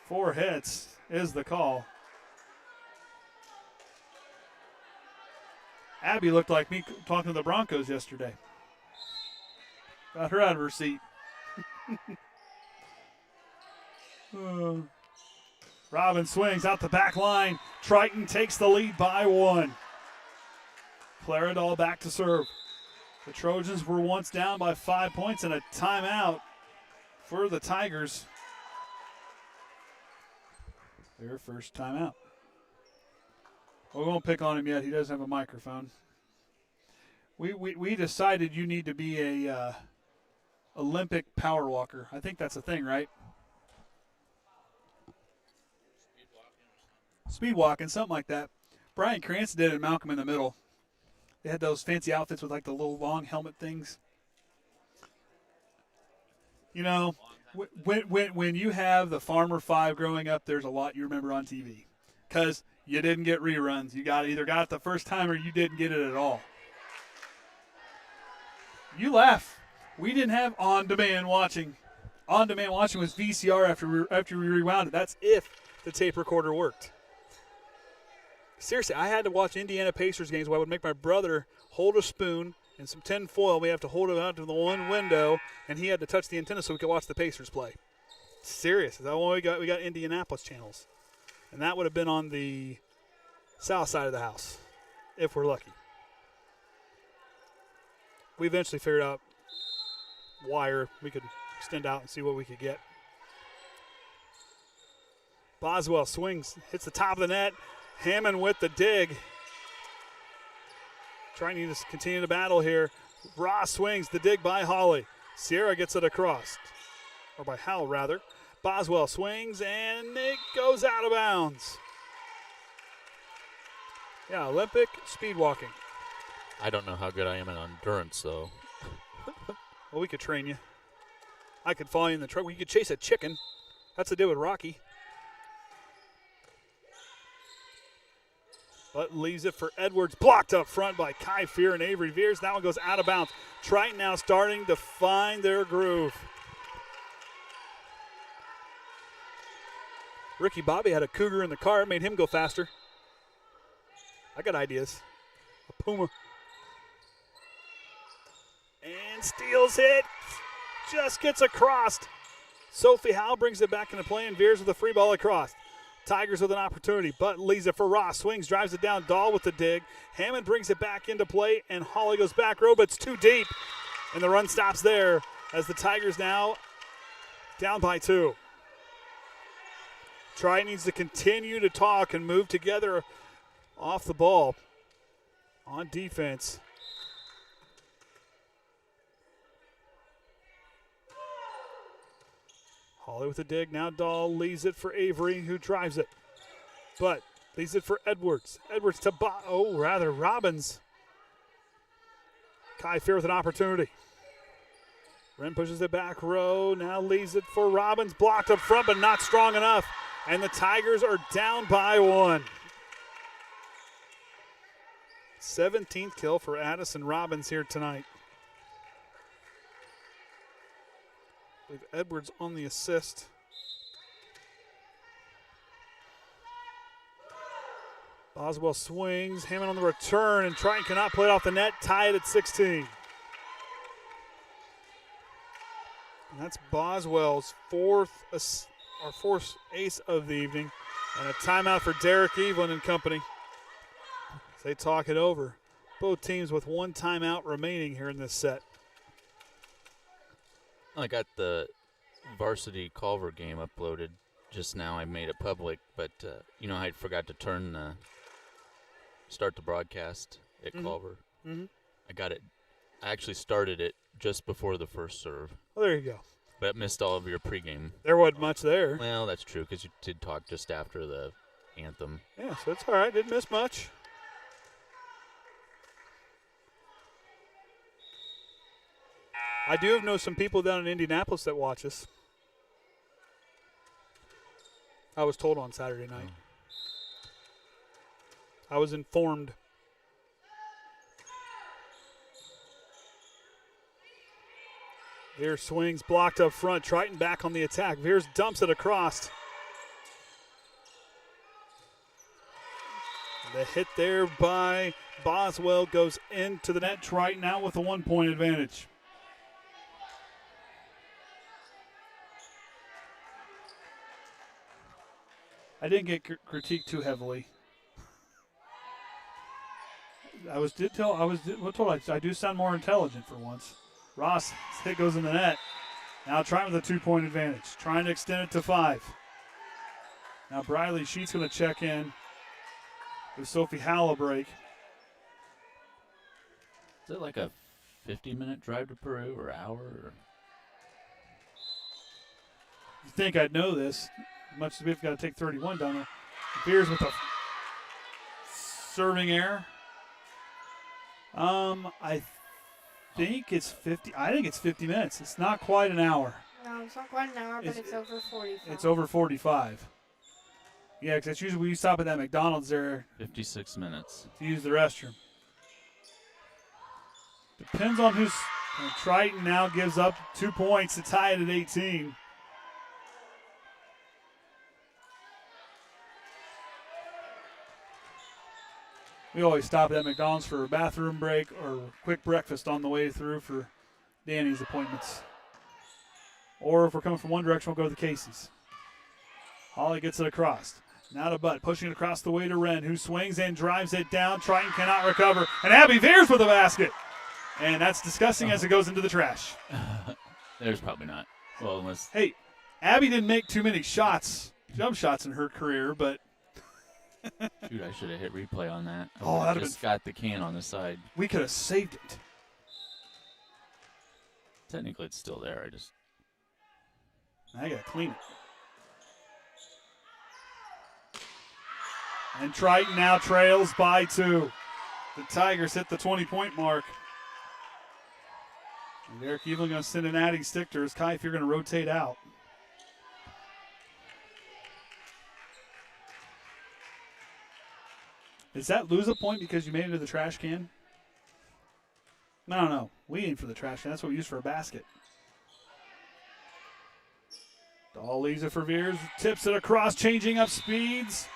4 hits is the call. Abby looked like me talking to the Broncos yesterday. Got her out of her seat. Robin swings out the back line. Triton takes the lead by 1. Claridol back to serve. The Trojans were once down by 5 points and a timeout for the Tigers. Their first timeout. We won't pick on him yet. He doesn't have a microphone. We decided you need to be a Olympic power walker. I think that's a thing, right? Speed walking, something like that. Brian Cranston did it in Malcolm in the Middle. They had those fancy outfits with like the little long helmet things. You know, when you have the Farmer 5 growing up, there's a lot you remember on TV. Because you didn't get reruns. You either got it the first time or you didn't get it at all. You laugh. We didn't have on-demand watching. On-demand watching was VCR after we rewound it. That's if the tape recorder worked. Seriously, I had to watch Indiana Pacers games where I would make my brother hold a spoon and some tin foil. We have to hold it out to the one window, and he had to touch the antenna so we could watch the Pacers play. Serious. That's all we got. We got Indianapolis channels. And that would have been on the south side of the house, if we're lucky. We eventually figured out wire we could extend out and see what we could get. Boswell swings, hits the top of the net. Hammond with the dig. Trying to just continue the battle here. Ross swings, the dig by Holly. Sierra gets it across. Or by Howell, rather. Boswell swings, and it goes out of bounds. Yeah, Olympic speed walking. I don't know how good I am in endurance, though. Well, we could train you. I could follow you in the truck. We could chase a chicken. That's the deal with Rocky. But leaves it for Edwards. Blocked up front by Kai Fear and Avery Veers. That one goes out of bounds. Triton now starting to find their groove. Ricky Bobby had a cougar in the car. It made him go faster. I got ideas. A Puma. And steals it. Just gets across. Sophie Howe brings it back into play and Veers with a free ball across. Tigers with an opportunity, but leaves it for Ross. Swings, drives it down. Dahl with the dig. Hammond brings it back into play, and Holly goes back row, but it's too deep. And the run stops there as the Tigers now down by 2. Triton needs to continue to talk and move together off the ball on defense. Holly with the dig. Now Dahl leaves it for Avery, who drives it. But leaves it for Edwards. Edwards to Robbins. Kai Fear with an opportunity. Wren pushes it back row, now leaves it for Robbins. Blocked up front, but not strong enough. And the Tigers are down by 1. 17th kill for Addison Robbins here tonight. I believe Edwards on the assist. Boswell swings, Hammond on the return, and Triton cannot play it off the net, tie it at 16. And that's Boswell's fourth ace of the evening. And a timeout for Derek Evelyn and company as they talk it over. Both teams with one timeout remaining here in this set. I got the Varsity Culver game uploaded just now. I made it public, but I forgot to start the broadcast at Culver. Mm-hmm. I got it. I actually started it just before the first serve. Well, there you go. But it missed all of your pregame. There wasn't much there. Well, that's true, because you did talk just after the anthem. Yeah, so it's all right. Didn't miss much. I do know some people down in Indianapolis that watch us. I was told on Saturday night. I was informed. Veer swings, blocked up front. Triton back on the attack. Veers dumps it across. The hit there by Boswell goes into the net. Triton now with a 1-point advantage. I didn't get critiqued too heavily. I do sound more intelligent for once. Ross' hit goes in the net. Now Triton with a 2-point advantage. Trying to extend it to 5. Now Briley Sheets going to check in with Sophie Howell break. Is it like a 50-minute drive to Peru or hour? Or? You think I'd know this? Much as we've got to take 31 down there. Beers with a serving error. I think it's 50. I think it's 50 minutes. It's not quite an hour. No, it's not quite an hour, but it's over 45. It's over 45. Yeah, because that's usually when you stop at that McDonald's there. 56 minutes. To use the restroom. Depends on who's. And Triton now gives up 2 points to tie it at 18. We always stop at McDonald's for a bathroom break or quick breakfast on the way through for Danny's appointments. Or if we're coming from one direction, we'll go to the Casey's. Holly gets it across. Now to Butt, pushing it across the way to Wren, who swings and drives it down. Triton cannot recover. And Abby Veers with a basket. And that's disgusting as it goes into the trash. There's probably not. Well, unless. Hey, Abby didn't make too many jump shots in her career, but. Shoot, I should have hit replay on that. Oh, that just got the can on the side. We could have saved it. Technically, it's still there. I got to clean it. And Triton now trails by 2. The Tigers hit the 20-point mark. And Derek Evelyn going to send an adding stick to her. Kai, if you're going to rotate out. Does that lose a point because you made it to the trash can? No. We aim for the trash can. That's what we use for a basket. Dahl leaves it for Veers. Tips it across, changing up speeds.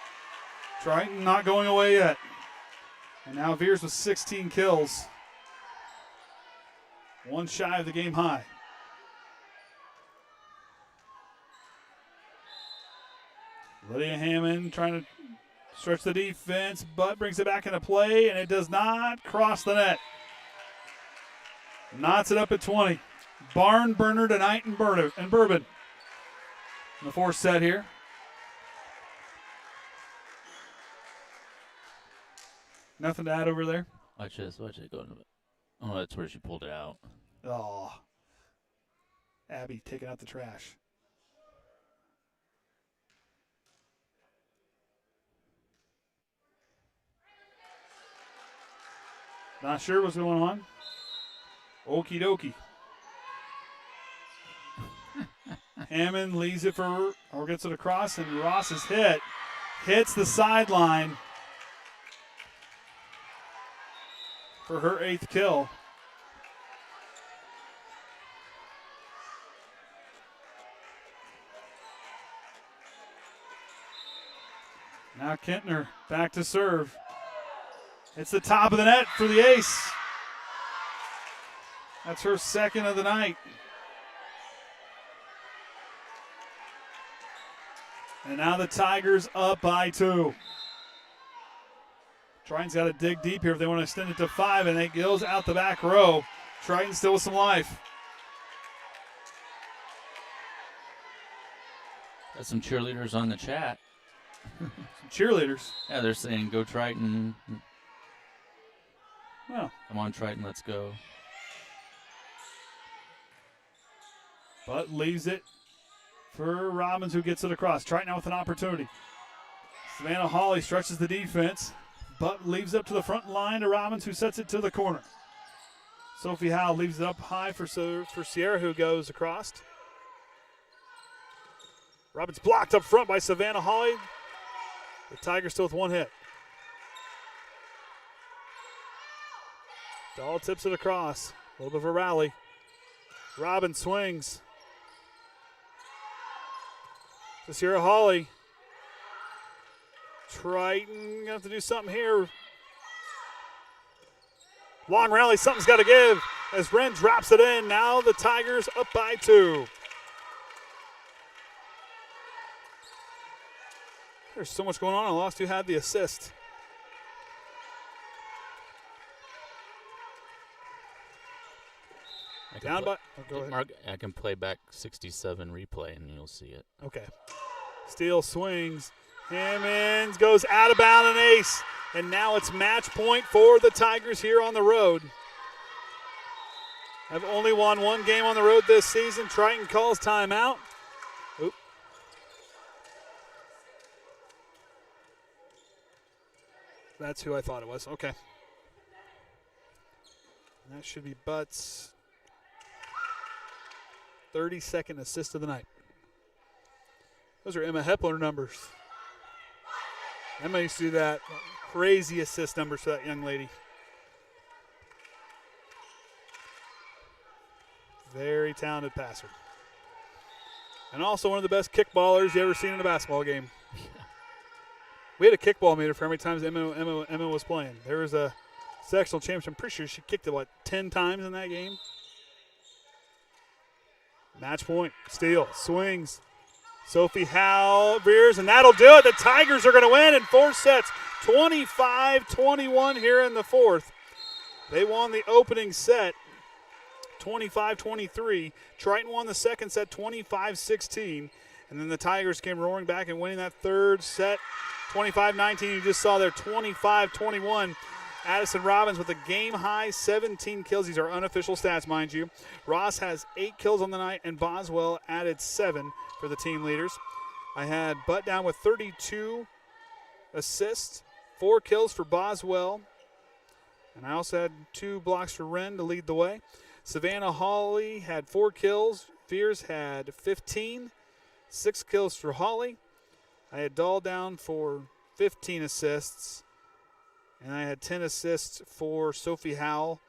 Triton not going away yet. And now Veers with 16 kills. One shy of the game high. Lydia Hammond trying to stretch the defense, but brings it back into play, and it does not cross the net. Knots it up at 20. Barn burner tonight in Bourbon. In the fourth set here. Nothing to add over there? Watch this. Watch it go into it. Oh, that's where she pulled it out. Oh. Abby taking out the trash. Not sure what's going on. Okie dokie. Ammon leaves it or gets it across, and Ross is hit. Hits the sideline for her 8th kill. Now Kintner back to serve. It's the top of the net for the ace. That's her 2nd of the night. And now the Tigers up by 2. Triton's got to dig deep here if they want to extend it to 5, and it goes out the back row. Triton still with some life. Got some cheerleaders on the chat. Some cheerleaders. Yeah, they're saying go Triton. Well, come on, Triton, let's go. But leaves it for Robbins, who gets it across. Triton now with an opportunity. Savannah Hawley stretches the defense, but leaves it up to the front line to Robbins, who sets it to the corner. Sophie Howe leaves it up high for Sierra, who goes across. Robbins blocked up front by Savannah Hawley. The Tigers still with 1 hit. Dahl tips it across. A little bit of a rally. Robbins swings. To Sierra Hawley. Triton going to have to do something here. Long rally, something's got to give as Wren drops it in. Now the Tigers up by 2. There's so much going on. I lost who had the assist. Down by. Oh, go ahead. Mark, I can play back 67 replay and you'll see it. Okay. Steele swings. Hammonds goes out of bounds, an ace. And now it's match point for the Tigers here on the road. Have only won 1 game on the road this season. Triton calls timeout. Oop. That's who I thought it was. Okay. And that should be Butts. 32nd assist of the night. Those are Emma Hepler numbers. Emma used to do that. Crazy assist numbers for that young lady. Very talented passer. And also one of the best kickballers you ever seen in a basketball game. We had a kickball meter for how many times Emma was playing. There was a sectional championship. I'm pretty sure she kicked it, 10 times in that game? Match point. Steele swings. Sophie Howe veers, and that'll do it. The Tigers are going to win in 4 sets. 25-21 here in the 4th. They won the opening set 25-23. Triton won the second set 25-16. And then the Tigers came roaring back and winning that 3rd set 25-19. You just saw there 25-21. Addison Robbins with a game-high 17 kills. These are unofficial stats, mind you. Ross has 8 kills on the night, and Boswell added 7 for the team leaders. I had Butt down with 32 assists, 4 kills for Boswell. And I also had 2 blocks for Wren to lead the way. Savannah Hawley had 4 kills. Fears had 15, 6 kills for Hawley. I had Dahl down for 15 assists. And I had 10 assists for Sophie Howell.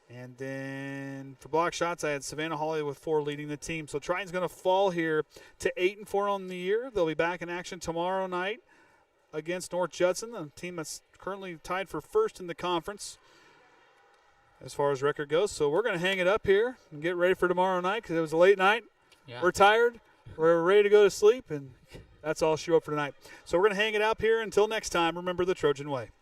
And then for block shots, I had Savannah Hawley with 4 leading the team. So Triton's going to fall here to 8-4 on the year. They'll be back in action tomorrow night against North Judson, the team that's currently tied for 1st in the conference as far as record goes. So we're going to hang it up here and get ready for tomorrow night because it was a late night. Yeah. We're tired. We're ready to go to sleep, and that's all she wrote for tonight. So we're going to hang it up here until next time. Remember the Trojan way.